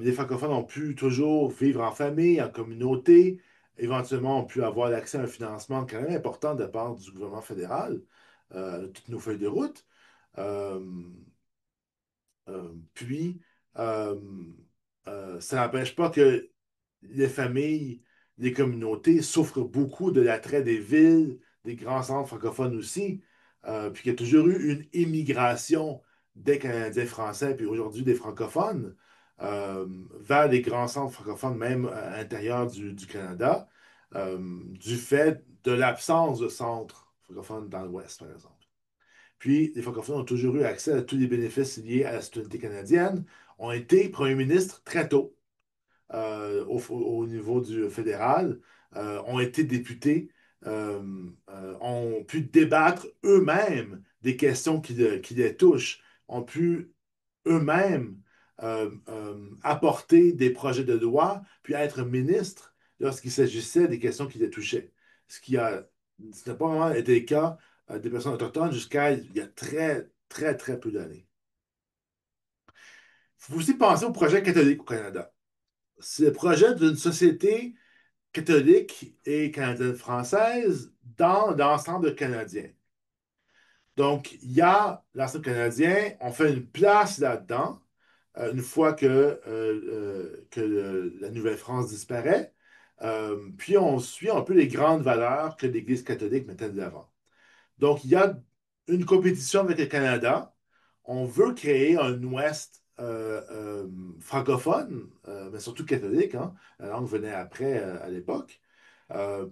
Les francophones ont pu toujours vivre en famille, en communauté, éventuellement ont pu avoir accès à un financement quand même important de la part du gouvernement fédéral, toutes nos feuilles de route. Euh, puis, euh, ça n'empêche pas que les familles, les communautés souffrent beaucoup de l'attrait des villes, des grands centres francophones aussi, puis qu'il y a toujours eu une immigration des Canadiens français, puis aujourd'hui des francophones, vers les grands centres francophones, même à l'intérieur du Canada, du fait de l'absence de centres francophones dans l'Ouest, par exemple. Puis, les francophones ont toujours eu accès à tous les bénéfices liés à la citoyenneté canadienne, ont été premiers ministres très tôt au niveau du fédéral, ont été députés, ont pu débattre eux-mêmes des questions qui les touchent, ont pu eux-mêmes apporter des projets de loi, puis être ministres lorsqu'il s'agissait des questions qui les touchaient. Ce n'a pas vraiment été le cas des personnes autochtones jusqu'à il y a très, très, très peu d'années. Il faut aussi penser au projet catholique au Canada. C'est le projet d'une société catholique et canadienne-française dans l'ensemble canadien. Donc, il y a l'ensemble canadien, on fait une place là-dedans une fois que la Nouvelle-France disparaît. Puis on suit un peu les grandes valeurs que l'Église catholique mettait de l'avant. Donc, il y a une compétition avec le Canada. On veut créer un Ouest francophone, mais surtout catholique, hein. La langue venait après, à l'époque.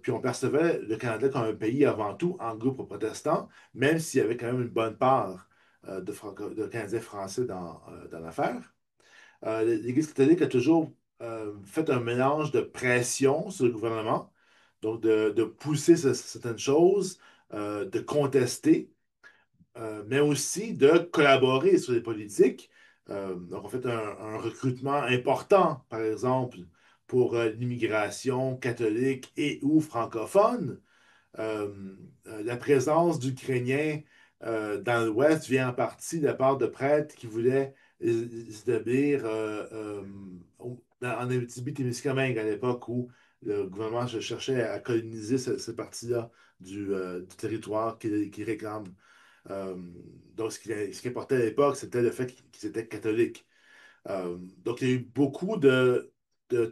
Puis on percevait le Canada comme un pays avant tout anglo-protestant, même s'il y avait quand même une bonne part de Canadiens français dans l'affaire. L'Église catholique a toujours fait un mélange de pression sur le gouvernement, donc de pousser certaines choses, de contester, mais aussi de collaborer sur les politiques. Donc, on fait un recrutement important, par exemple, pour l'immigration catholique et ou francophone. La présence d'Ukrainiens dans l'Ouest vient en partie de la part de prêtres qui voulaient s'établir en Abitibi-Témiscamingue à l'époque où le gouvernement cherchait à coloniser cette partie-là du territoire qu'il réclame. Euh, donc, ce qui importait à l'époque, c'était le fait qu'ils étaient catholiques. Donc, il y a eu beaucoup de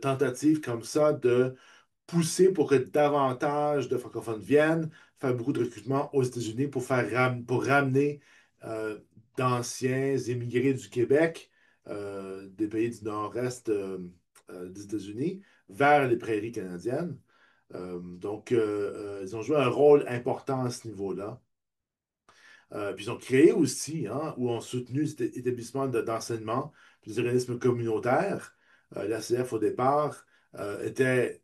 tentatives comme ça de pousser pour que davantage de francophones viennent, faire beaucoup de recrutement aux États-Unis pour pour ramener euh, d'anciens immigrés du Québec, des pays du nord-est des États-Unis, vers les prairies canadiennes. Ils ont joué un rôle important à ce niveau-là. Puis ils ont créé aussi, hein, ou ont soutenu cet établissement d'enseignement, puis des organismes communautaires. L'ACF, au départ, était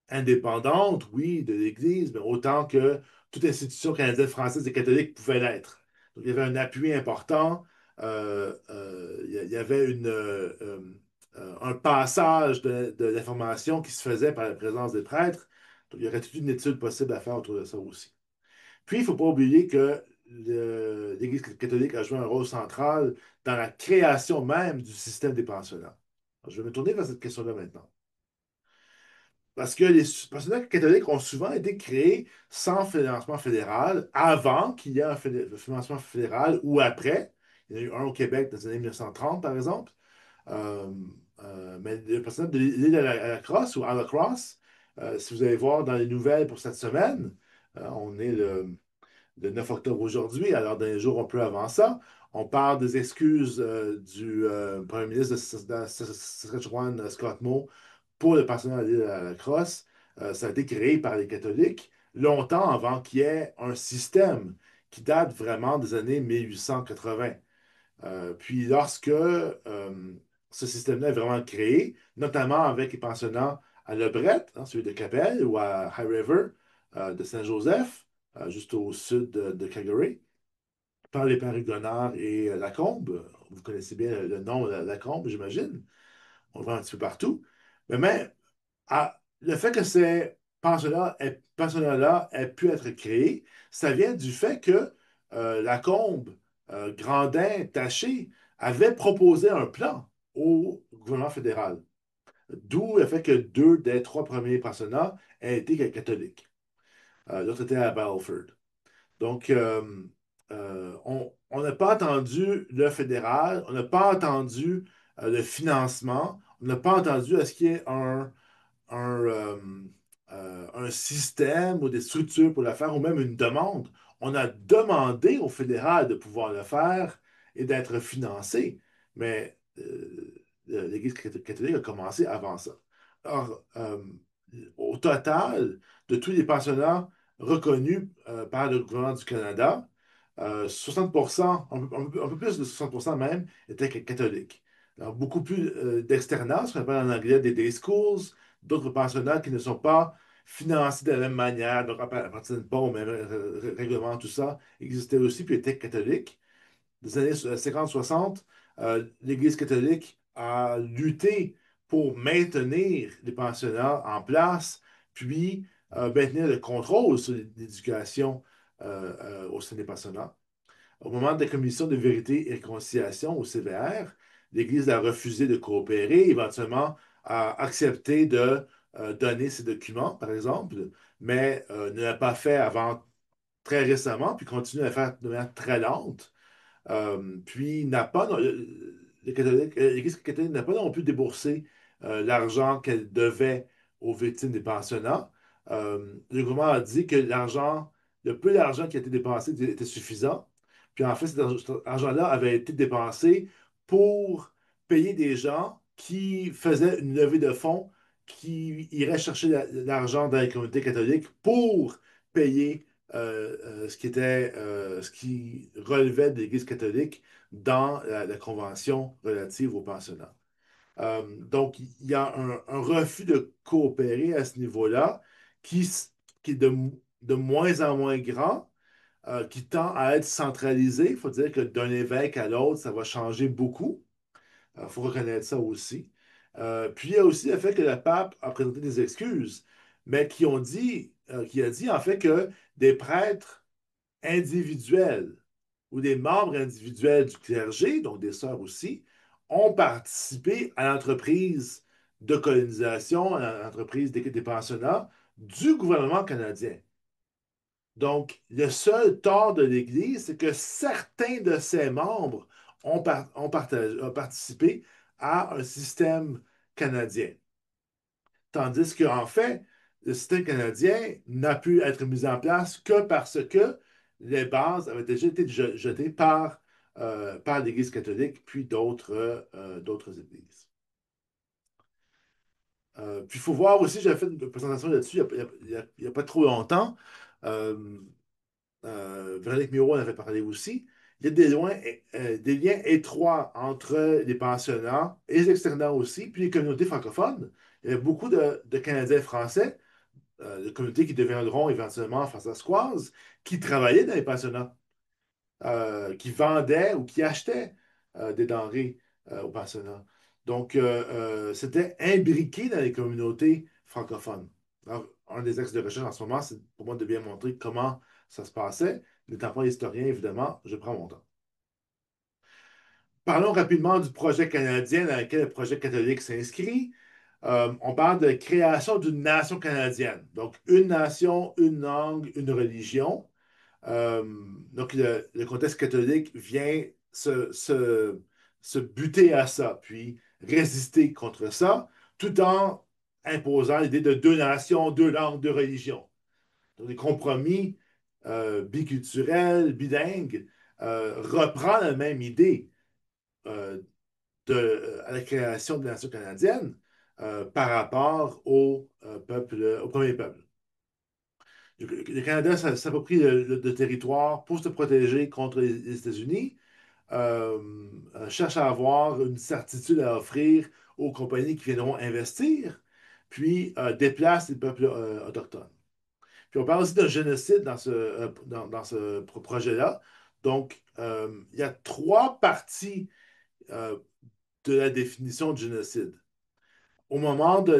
indépendante, oui, de l'Église, mais autant que toute institution canadienne, française et catholique pouvait l'être. Donc, il y avait un appui important, il y avait un passage de l'information qui se faisait par la présence des prêtres. Donc, il y aurait toute une étude possible à faire autour de ça aussi. Puis, il ne faut pas oublier que l'Église catholique a joué un rôle central dans la création même du système des pensionnats. Alors, je vais me tourner vers cette question-là maintenant. Parce que les pensionnats catholiques ont souvent été créés sans financement fédéral, avant qu'il y ait un financement fédéral ou après. Il y en a eu un au Québec dans les années 1930, par exemple. Euh, mais le personnel de l'île à la Crosse ou à la Crosse, si vous allez voir dans les nouvelles pour cette semaine, on est le 9 octobre aujourd'hui, alors dans les jours un peu avant ça, on parle des excuses du premier ministre de Saskatchewan, Scott Moe, pour le personnel de l'île à la Crosse. Ça a été créé par les catholiques longtemps avant qu'il y ait un système qui date vraiment des années 1880. Puis lorsque ce système-là est vraiment créé, notamment avec les pensionnats à Lebret, hein, celui de Capel, ou à High River de Saint-Joseph, juste au sud de Calgary, par les pères Huguenot et Lacombe. Vous connaissez bien le nom Lacombe, j'imagine. On le voit un petit peu partout. Mais le fait que ces pensionnats-là aient pu être créés, ça vient du fait que Lacombe, Grandin, Taché avaient proposé un plan au gouvernement fédéral. D'où le fait que deux des trois premiers pensionnats aient été catholiques. L'autre était à Battleford. Donc, on n'a pas entendu le fédéral, on n'a pas entendu le financement, on n'a pas entendu est-ce qu'il y ait un, euh, un système ou des structures pour le faire, ou même une demande. On a demandé au fédéral de pouvoir le faire et d'être financé, mais l'Église catholique a commencé avant ça. Or, au total, de tous les pensionnats reconnus par le gouvernement du Canada, 60%, un peu plus de 60% même, étaient catholiques. Alors, beaucoup plus d'externats, ce qu'on appelle en anglais des day schools, d'autres pensionnats qui ne sont pas financés de la même manière, donc appartiennent pas au même règlement, tout ça, existaient aussi, puis étaient catholiques. Des années 50-60, l'Église catholique a lutté pour maintenir les pensionnats en place, puis maintenir le contrôle sur l'éducation au sein des pensionnats. Au moment de la commission de vérité et réconciliation au CVR, l'Église a refusé de coopérer, éventuellement a accepté de donner ses documents, par exemple, mais ne l'a pas fait avant très récemment, puis continue à le faire de manière très lente. Puis n'a pas, l'Église catholique n'a pas non plus déboursé l'argent qu'elle devait aux victimes des pensionnats. Le gouvernement a dit que le peu d'argent qui a été dépensé était suffisant. Puis en fait, cet argent-là avait été dépensé pour payer des gens qui faisaient une levée de fonds, qui iraient chercher l'argent dans les communautés catholiques pour payer ce qui relevait de l'Église catholique dans la convention relative aux pensionnats. Donc, il y a un refus de coopérer à ce niveau-là qui, qui est de moins en moins grand, qui tend à être centralisé. Il faut dire que d'un évêque à l'autre, ça va changer beaucoup. Il faut reconnaître ça aussi. Puis il y a aussi le fait que le pape a présenté des excuses, mais qui a dit en fait que des prêtres individuels ou des membres individuels du clergé, donc des sœurs aussi, ont participé à l'entreprise de colonisation, à l'entreprise des pensionnats du gouvernement canadien. Donc, le seul tort de l'Église, c'est que certains de ses membres ont participé à un système canadien. Tandis qu'en fait, le système canadien n'a pu être mis en place que parce que les bases avaient déjà été jetées par l'Église catholique, puis d'autres églises. Puis il faut voir aussi, j'avais fait une présentation là-dessus il y a pas trop longtemps. Euh, Véronique Miro en avait parlé aussi. Il y a des liens étroits entre les pensionnats et les externats aussi, puis les communautés francophones. Il y avait beaucoup de Canadiens français, de communautés qui deviendront éventuellement françaises, qui travaillaient dans les pensionnats, qui vendaient ou qui achetaient des denrées aux pensionnats. Donc, c'était imbriqué dans les communautés francophones. Alors, un des axes de recherche en ce moment, c'est pour moi de bien montrer comment ça se passait. N'étant pas historien, évidemment, je prends mon temps. Parlons rapidement du projet canadien dans lequel le projet catholique s'inscrit. On parle de création d'une nation canadienne. Donc, une nation, une langue, une religion. Euh, donc, le contexte catholique vient se buter à ça, puis résister contre ça, tout en imposant l'idée de deux nations, deux langues, deux religions. Donc, des compromis biculturels, bilingues, reprend la même idée euh, à la création de la nation canadienne par rapport au premier peuple. Le Canada s'approprie le territoire pour se protéger contre les États-Unis, euh, cherche à avoir une certitude à offrir aux compagnies qui viendront investir, puis déplace les peuples autochtones. Puis on parle aussi d'un génocide dans ce projet-là. Donc, il y a trois parties euh, de la définition de génocide. Au moment de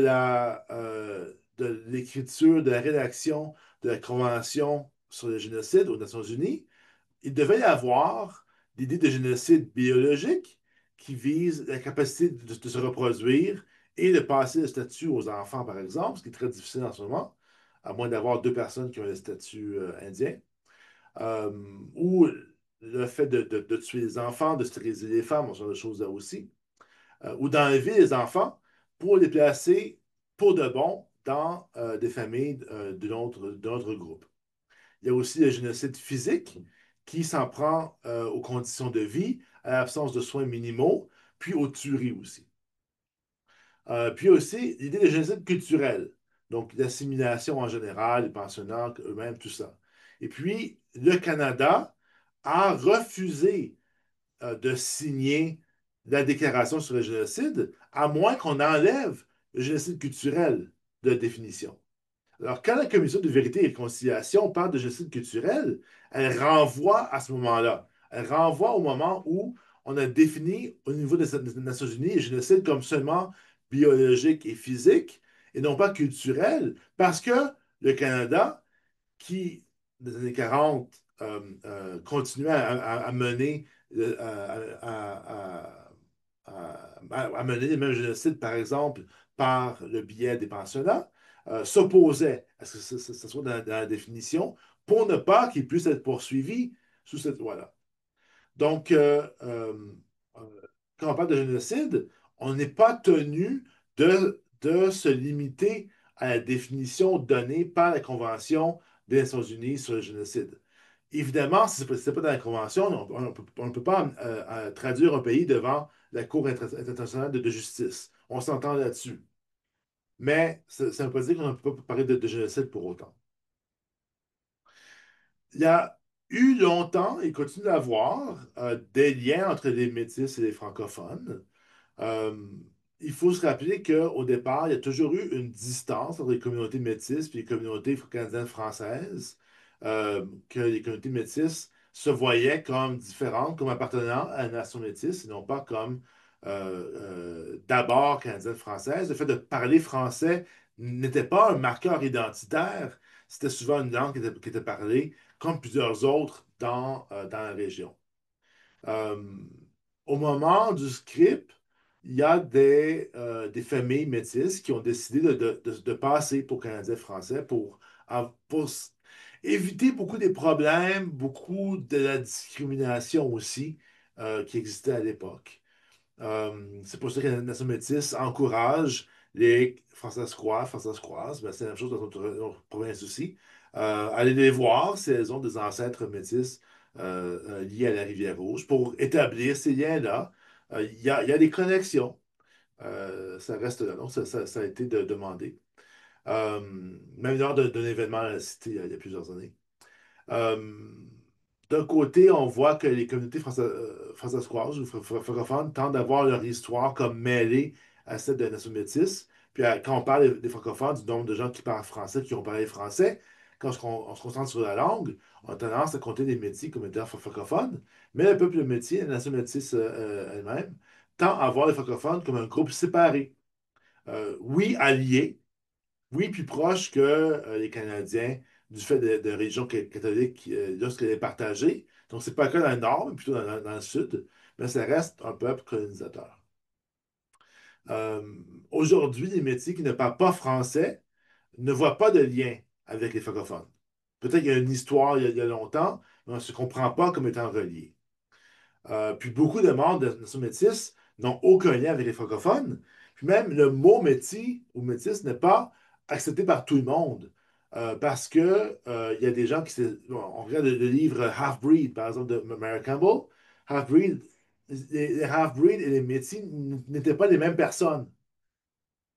l'écriture, de la rédaction de la Convention sur le génocide aux Nations Unies, il devait y avoir l'idée de génocide biologique qui vise la capacité de se reproduire et de passer le statut aux enfants, par exemple, ce qui est très difficile en ce moment, à moins d'avoir deux personnes qui ont le statut indien, euh, ou le fait de tuer les enfants, de stériliser les femmes, ce genre de choses-là aussi, ou d'enlever les enfants pour les placer pour de bon dans des familles de notre groupe. Il y a aussi le génocide physique qui s'en prend aux conditions de vie, à l'absence de soins minimaux, puis aux tueries aussi. Puis aussi l'idée de génocide culturel, donc l'assimilation en général, les pensionnats eux-mêmes, tout ça. Et puis, le Canada a refusé de signer la déclaration sur le génocide, à moins qu'on enlève le génocide culturel de la définition. Alors, quand la Commission de vérité et de réconciliation parle de génocide culturel, elle renvoie à ce moment-là. Elle renvoie au moment où on a défini au niveau des Nations Unies le génocide comme seulement biologique et physique, et non pas culturel, parce que le Canada, qui, dans les années 40, continuait à mener, à mener les mêmes génocides, par exemple, par le biais des pensionnats, s'opposait à ce que ça soit dans la définition pour ne pas qu'il puisse être poursuivi sous cette loi-là. Donc, euh, quand on parle de génocide, on n'est pas tenu de se limiter à la définition donnée par la Convention des Nations Unies sur le génocide. Évidemment, si ce n'est pas dans la Convention, on ne peut pas traduire un pays devant la Cour internationale de justice. On s'entend là-dessus. Mais ça ne veut pas dire qu'on ne peut pas parler de génocide pour autant. Il y a eu longtemps et continue d'avoir des liens entre les métis et les francophones. Euh, il faut se rappeler qu'au départ, il y a toujours eu une distance entre les communautés métisses et les communautés canadiennes françaises, que les communautés métisses se voyaient comme différentes, comme appartenant à la nation métisse, et non pas comme d'abord canadienne française. Le fait de parler français n'était pas un marqueur identitaire, c'était souvent une langue qui était parlée comme plusieurs autres dans la région. Euh, Au moment du script, il y a des familles métisses qui ont décidé de passer pour Canadiens français pour éviter beaucoup des problèmes, beaucoup de la discrimination aussi qui existait à l'époque. C'est pour ça que la nation métisse encourage les Françaises-Croises, ben, c'est la même chose dans notre province aussi. Aller les voir si elles ont des ancêtres métis liés à la Rivière-Rouge pour établir ces liens-là. Il y a des connexions. Ça reste là. Donc, ça a été demandé. Euh, Même lors d'un événement à la Cité il y a plusieurs années. Euh, D'un côté, on voit que les communautés françaises-croises ou francophones tendent à voir leur histoire comme mêlée à celle de la nation métisse. Puis quand on parle des francophones, du nombre de gens qui parlent français, qui ont parlé français, quand on se concentre sur la langue, on a tendance à compter les métis comme étant francophones. Mais le peuple métis, la nation métisse elle-même, tend à voir les francophones comme un groupe séparé. Oui, alliés, oui, plus proche que les Canadiens du fait de régions catholiques lorsqu'elle est partagée. Donc, c'est pas le cas dans le nord, mais plutôt dans le sud, mais ça reste un peuple colonisateur. Euh, Aujourd'hui, les métiers qui ne parlent pas français ne voient pas de lien avec les francophones. Peut-être qu'il y a une histoire il y a longtemps, mais on ne se comprend pas comme étant reliés. Puis beaucoup de membres de la nation métisse n'ont aucun lien avec les francophones. Puis même le mot métis ou métis n'est pas accepté par tout le monde. Parce que il y a des gens bon, on regarde le livre Half-Breed, par exemple, de Mary Campbell. Half-Breed, les Half-Breed et les métis n'étaient pas les mêmes personnes.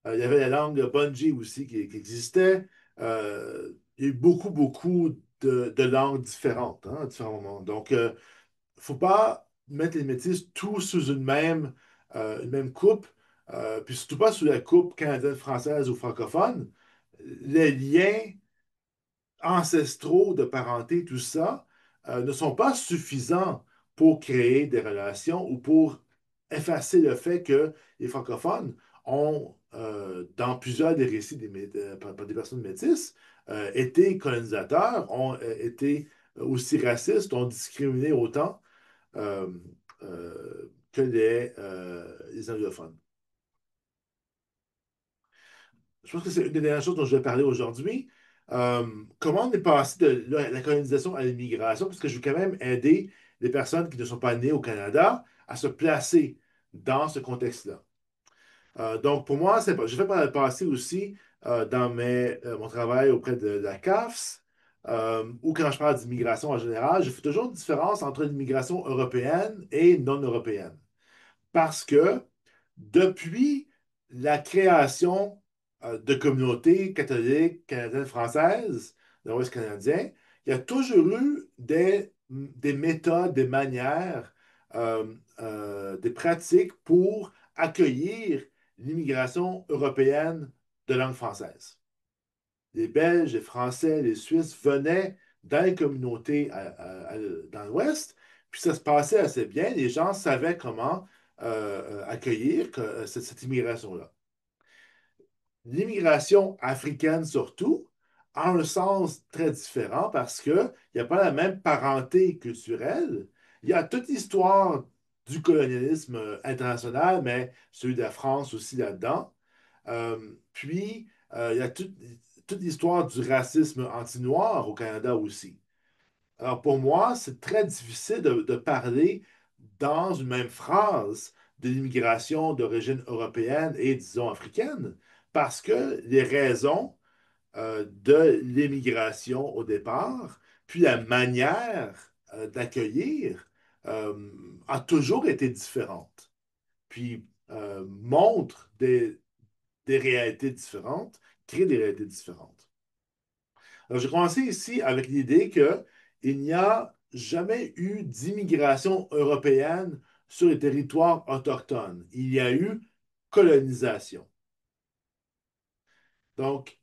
Il y avait la langue Bunji aussi qui existait. Il y a eu beaucoup, beaucoup de langues différentes, hein, à différents moments. Donc, faut pas mettre les métis tous sous une même coupe, puis surtout pas sous la coupe canadienne, française ou francophone. Les liens ancestraux de parenté, tout ça, ne sont pas suffisants pour créer des relations ou pour effacer le fait que les francophones ont, dans plusieurs des récits par des personnes métisses, été colonisateurs, ont été aussi racistes, ont discriminé autant euh, que les anglophones. Je pense que c'est une des dernières choses dont je vais parler aujourd'hui. Comment on est passé de la colonisation à l'immigration, parce que je veux quand même aider les personnes qui ne sont pas nées au Canada à se placer dans ce contexte-là. Donc, pour moi, j'ai fait par le passé aussi dans mon travail auprès de la CAFS, ou quand je parle d'immigration en général, je fais toujours une différence entre l'immigration européenne et non européenne. Parce que depuis la création de communautés catholiques canadiennes françaises dans l'Ouest canadien, il y a toujours eu des méthodes, des manières, des pratiques pour accueillir l'immigration européenne de langue française. Les Belges, les Français, les Suisses venaient dans les communautés dans l'Ouest, puis ça se passait assez bien. Les gens savaient comment accueillir cette immigration-là. L'immigration africaine, surtout, a un sens très différent parce qu'il n'y a pas la même parenté culturelle. Il y a toute l'histoire du colonialisme international, mais celui de la France aussi là-dedans. Il y a toute l'histoire du racisme anti-noir au Canada aussi. Alors pour moi, c'est très difficile de parler dans une même phrase de l'immigration d'origine européenne et, disons, africaine, parce que les raisons de l'immigration au départ, puis la manière d'accueillir a toujours été différente, puis montre des réalités différentes, crée des réalités différentes. Alors, j'ai commencé ici avec l'idée qu'il n'y a jamais eu d'immigration européenne sur les territoires autochtones. Il y a eu colonisation. Donc,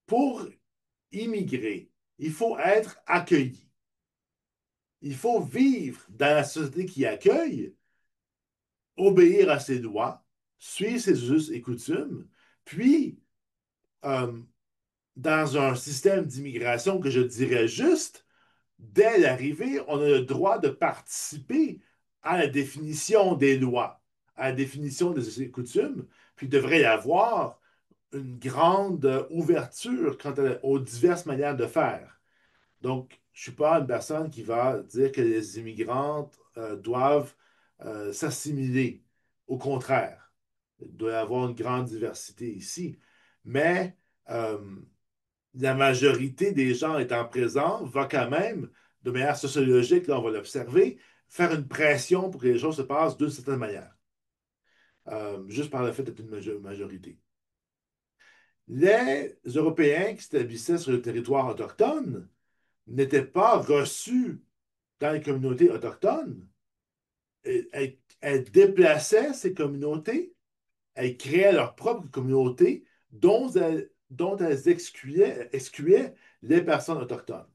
pour immigrer, il faut être accueilli. Il faut vivre dans la société qui accueille, obéir à ses lois, suivre ses us et coutumes, puis euh, dans un système d'immigration que je dirais juste, dès l'arrivée, on a le droit de participer à la définition des lois, à la définition des coutumes, puis il devrait y avoir une grande ouverture quant aux diverses manières de faire. Donc, je ne suis pas une personne qui va dire que les immigrantes doivent s'assimiler. Au contraire. Il doit y avoir une grande diversité ici. Mais euh, la majorité des gens étant présents va quand même, de manière sociologique, là, on va l'observer, faire une pression pour que les choses se passent d'une certaine manière, juste par le fait d'être une majorité. Les Européens qui s'établissaient sur le territoire autochtone n'étaient pas reçus dans les communautés autochtones. Elles déplaçaient ces communautés, elles créaient leur propre communauté dont elles excluaient les personnes autochtones.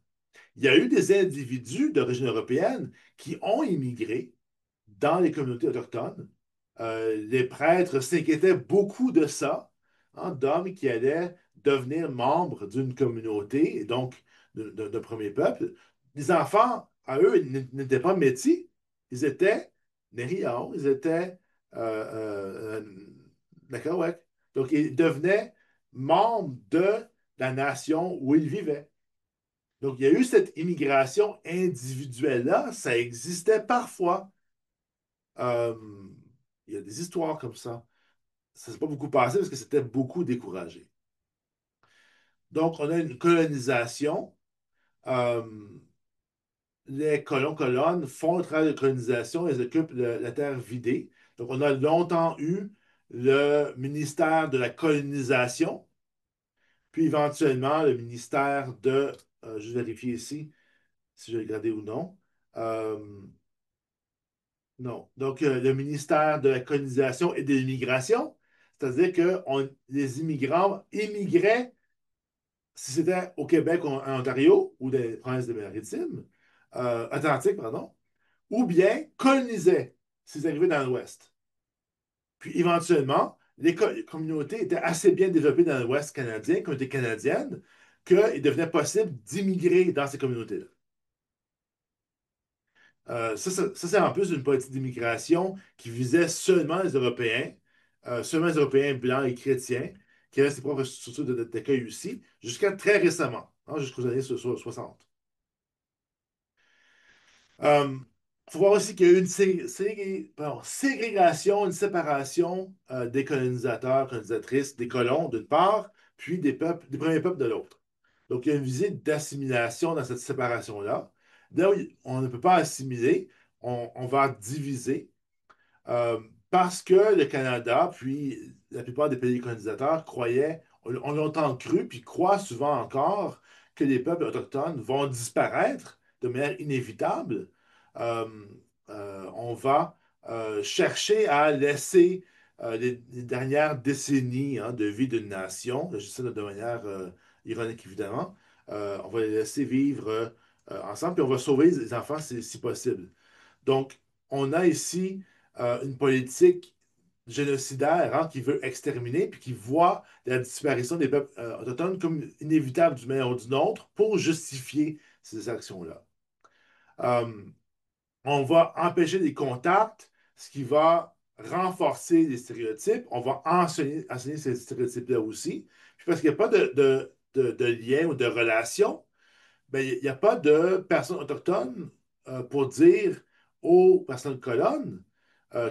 Il y a eu des individus d'origine européenne qui ont immigré dans les communautés autochtones. Les prêtres s'inquiétaient beaucoup de ça, hein, d'hommes qui allaient devenir membres d'une communauté, et donc d'un premier peuple. Les enfants, à eux, n'étaient pas métis, ils étaient Nérions, ils étaient d'accord, ouais. Donc, ils devenaient membres de la nation où ils vivaient. Donc, il y a eu cette immigration individuelle-là, ça existait parfois. Euh, il y a des histoires comme ça. Ça ne s'est pas beaucoup passé parce que c'était beaucoup découragé. Donc, on a une colonisation. Euh, les colons-colonnes font le travail de colonisation, ils occupent la terre vidée. Donc, on a longtemps eu le ministère de la colonisation, puis éventuellement le ministère de, je vais vérifier ici si je vais regarder ou non. Euh, non. Donc, le ministère de la colonisation et de l'immigration, c'est-à-dire que les immigrants immigraient, si c'était au Québec ou en Ontario ou des provinces des Maritimes, Atlantiques, pardon, ou bien colonisaient s'ils arrivaient dans l'Ouest. Puis, éventuellement, les communautés étaient assez bien développées dans l'Ouest canadien, communauté canadienne, qu'il devenait possible d'immigrer dans ces communautés-là. C'est en plus une politique d'immigration qui visait seulement les Européens, seulement les Européens blancs et chrétiens, qui avaient ses propres structures d'accueil aussi, jusqu'à très récemment, hein, jusqu'aux années 60. Il faut voir aussi qu'il y a eu une ségrégation, une séparation des colonisateurs, colonisatrices, des colons d'une part, puis des peuples, des premiers peuples de l'autre. Donc, il y a une visite d'assimilation dans cette séparation-là. Là où on ne peut pas assimiler, on va diviser. Parce que le Canada, puis la plupart des pays colonisateurs croyaient, ont longtemps cru, puis croient souvent encore, que les peuples autochtones vont disparaître de manière inévitable. Euh, on va chercher à laisser les dernières décennies, hein, de vie d'une nation, je dis ça de manière ironique évidemment, on va les laisser vivre ensemble, puis on va sauver les enfants si possible. Donc, on a ici une politique génocidaire, hein, qui veut exterminer, puis qui voit la disparition des peuples autochtones comme inévitable d'une manière ou d'une autre pour justifier ces actions-là. Euh, on va empêcher les contacts, ce qui va renforcer les stéréotypes. On va enseigner ces stéréotypes-là aussi. Puis parce qu'il n'y a pas de lien ou de relation, ben, il n'y a pas de personnes autochtones pour dire aux personnes colonnes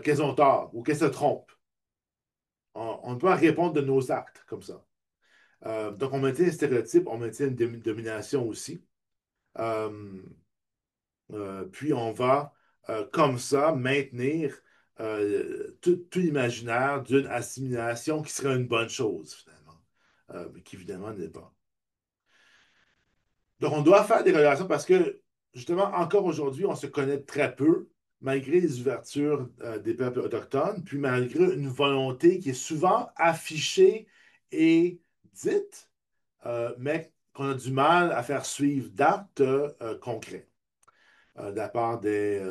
qu'elles ont tort ou qu'elles se trompent. On ne peut pas répondre de nos actes comme ça. Donc, on maintient un stéréotype, on maintient une domination aussi. Euh, puis, on va, comme ça, maintenir tout l'imaginaire d'une assimilation qui serait une bonne chose, finalement, mais qui, évidemment, n'est pas. Donc, on doit faire des relations parce que, justement, encore aujourd'hui, on se connaît très peu, malgré les ouvertures des peuples autochtones, puis malgré une volonté qui est souvent affichée et dite, mais qu'on a du mal à faire suivre d'actes concrets de la part des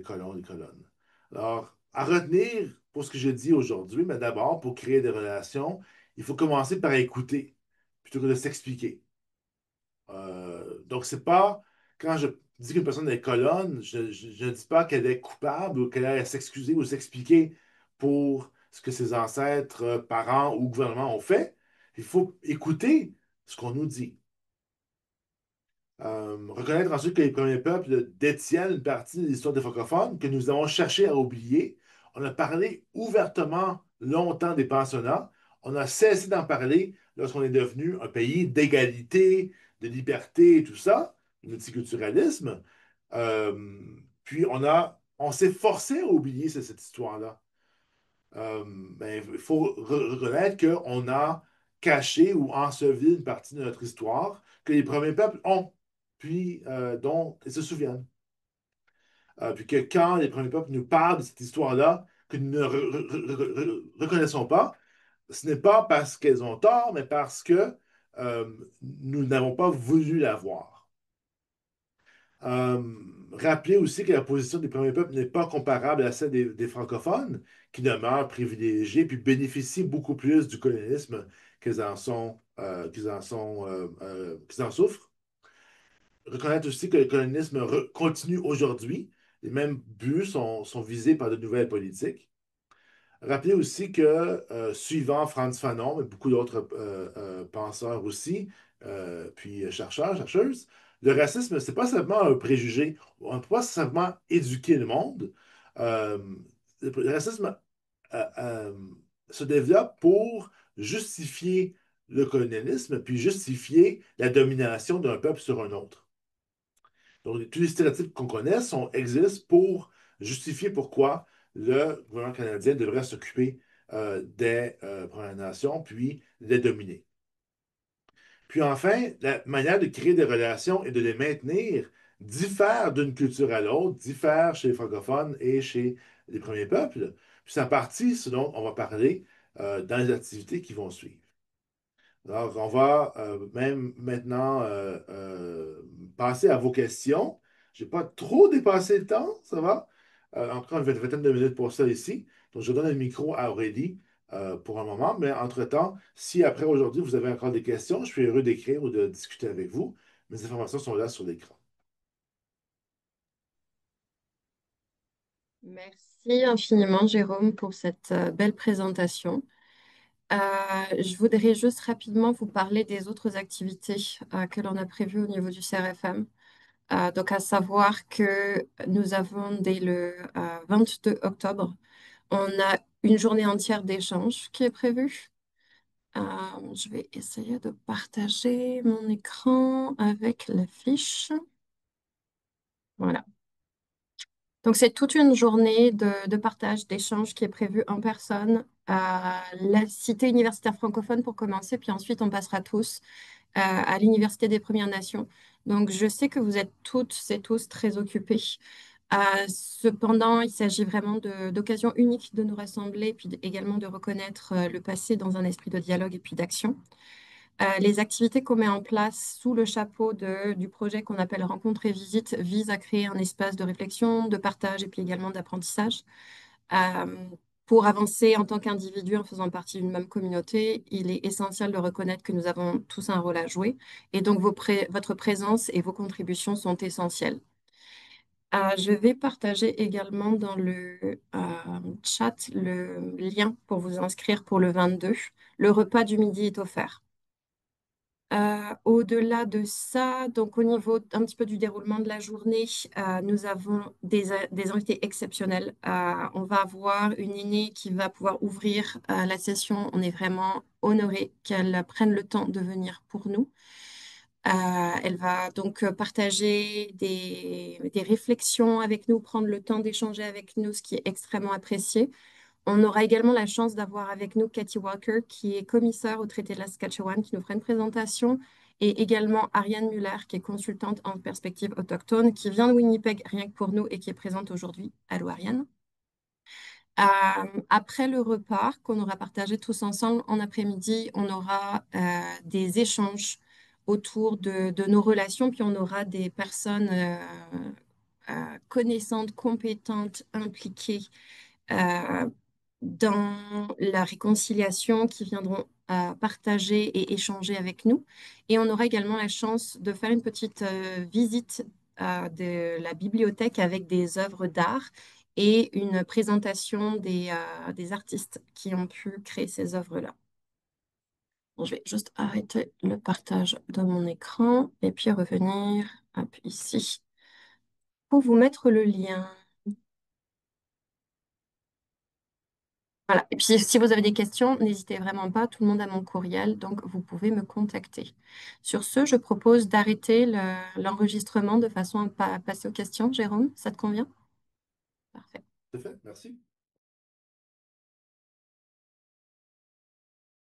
colons, des colonnes. Alors, à retenir pour ce que j'ai dit aujourd'hui, mais d'abord, pour créer des relations, il faut commencer par écouter plutôt que de s'expliquer. Donc, c'est pas, quand je dis qu'une personne est colonne, je ne dis pas qu'elle est coupable ou qu'elle a à s'excuser ou s'expliquer pour ce que ses ancêtres, parents ou gouvernements ont fait. Il faut écouter ce qu'on nous dit. Reconnaître ensuite que les premiers peuples détiennent une partie de l'histoire des francophones que nous avons cherché à oublier. On a parlé ouvertement longtemps des pensionnats. On a cessé d'en parler lorsqu'on est devenu un pays d'égalité, de liberté et tout ça, de multiculturalisme. Euh, Puis on s'est forcé à oublier cette histoire-là. Ben, il faut reconnaître qu'on a caché ou enseveli une partie de notre histoire que les premiers peuples ont, puis dont ils se souviennent. Puis que quand les premiers peuples nous parlent de cette histoire-là, que nous ne reconnaissons pas, ce n'est pas parce qu'elles ont tort, mais parce que nous n'avons pas voulu la voir. Euh, Rappeler aussi que la position des premiers peuples n'est pas comparable à celle des francophones, qui demeurent privilégiés puis bénéficient beaucoup plus du colonialisme qu'ils en souffrent. Reconnaître aussi que le colonialisme continue aujourd'hui. Les mêmes buts sont visés par de nouvelles politiques. Rappelez aussi que, suivant Frantz Fanon, mais beaucoup d'autres penseurs aussi, puis chercheurs, chercheuses, le racisme, c'est pas simplement un préjugé. On ne peut pas simplement éduquer le monde. Euh, le racisme euh, euh, se développe pour justifier le colonialisme, puis justifier la domination d'un peuple sur un autre. Donc, tous les stéréotypes qu'on connaît existent pour justifier pourquoi le gouvernement canadien devrait s'occuper des Premières Nations, puis les dominer. Puis enfin, la manière de créer des relations et de les maintenir diffère d'une culture à l'autre, diffère chez les francophones et chez les premiers peuples. Puis c'est en partie ce dont on va parler dans les activités qui vont suivre. Alors, on va même maintenant passer à vos questions. Je n'ai pas trop dépassé le temps, ça va? Encore une vingtaine de minutes pour ça ici. Donc, je donne le micro à Aurélie pour un moment. Mais entre-temps, si après aujourd'hui, vous avez encore des questions, je suis heureux d'écrire ou de discuter avec vous. Mes informations sont là sur l'écran. Merci infiniment, Jérôme, pour cette belle présentation. Euh, je voudrais juste rapidement vous parler des autres activités que l'on a prévues au niveau du CRFM. Donc, à savoir que nous avons dès le 22 octobre, on a une journée entière d'échange qui est prévue. Euh, je vais essayer de partager mon écran avec la fiche. Voilà. Donc, c'est toute une journée de partage, d'échange qui est prévue en personne à la Cité universitaire francophone pour commencer, puis ensuite on passera tous à l'Université des Premières Nations. Donc, je sais que vous êtes toutes et tous très occupés. Cependant, il s'agit vraiment d'occasions uniques de nous rassembler, puis également de reconnaître le passé dans un esprit de dialogue et puis d'action. Les activités qu'on met en place sous le chapeau du projet qu'on appelle Rencontre et Visite visent à créer un espace de réflexion, de partage et puis également d'apprentissage. Euh, pour avancer en tant qu'individu en faisant partie d'une même communauté, il est essentiel de reconnaître que nous avons tous un rôle à jouer et donc votre présence et vos contributions sont essentielles. Je vais partager également dans le chat le lien pour vous inscrire pour le 22. Le repas du midi est offert. Au-delà de ça, donc au niveau un petit peu du déroulement de la journée, nous avons des invités exceptionnels. On va avoir une aînée qui va pouvoir ouvrir la session. On est vraiment honoré qu'elle prenne le temps de venir pour nous. Elle va donc partager des réflexions avec nous, prendre le temps d'échanger avec nous, ce qui est extrêmement apprécié. On aura également la chance d'avoir avec nous Cathy Walker, qui est commissaire au traité de la Saskatchewan, qui nous fera une présentation, et également Ariane Muller, qui est consultante en perspective autochtone, qui vient de Winnipeg rien que pour nous et qui est présente aujourd'hui. Allô Ariane. Après le repas qu'on aura partagé tous ensemble en après-midi, on aura des échanges autour de nos relations, puis on aura des personnes connaissantes, compétentes, impliquées euh, dans la réconciliation qui viendront partager et échanger avec nous. Et on aura également la chance de faire une petite visite de la bibliothèque avec des œuvres d'art et une présentation des artistes qui ont pu créer ces œuvres-là. Bon, je vais juste arrêter le partage de mon écran et puis revenir hop, ici pour vous mettre le lien. Voilà. Et puis, si vous avez des questions, n'hésitez vraiment pas. Tout le monde a mon courriel, donc vous pouvez me contacter. Sur ce, je propose d'arrêter l'enregistrement de façon à passer aux questions. Jérôme, ça te convient? Parfait. C'est fait, merci.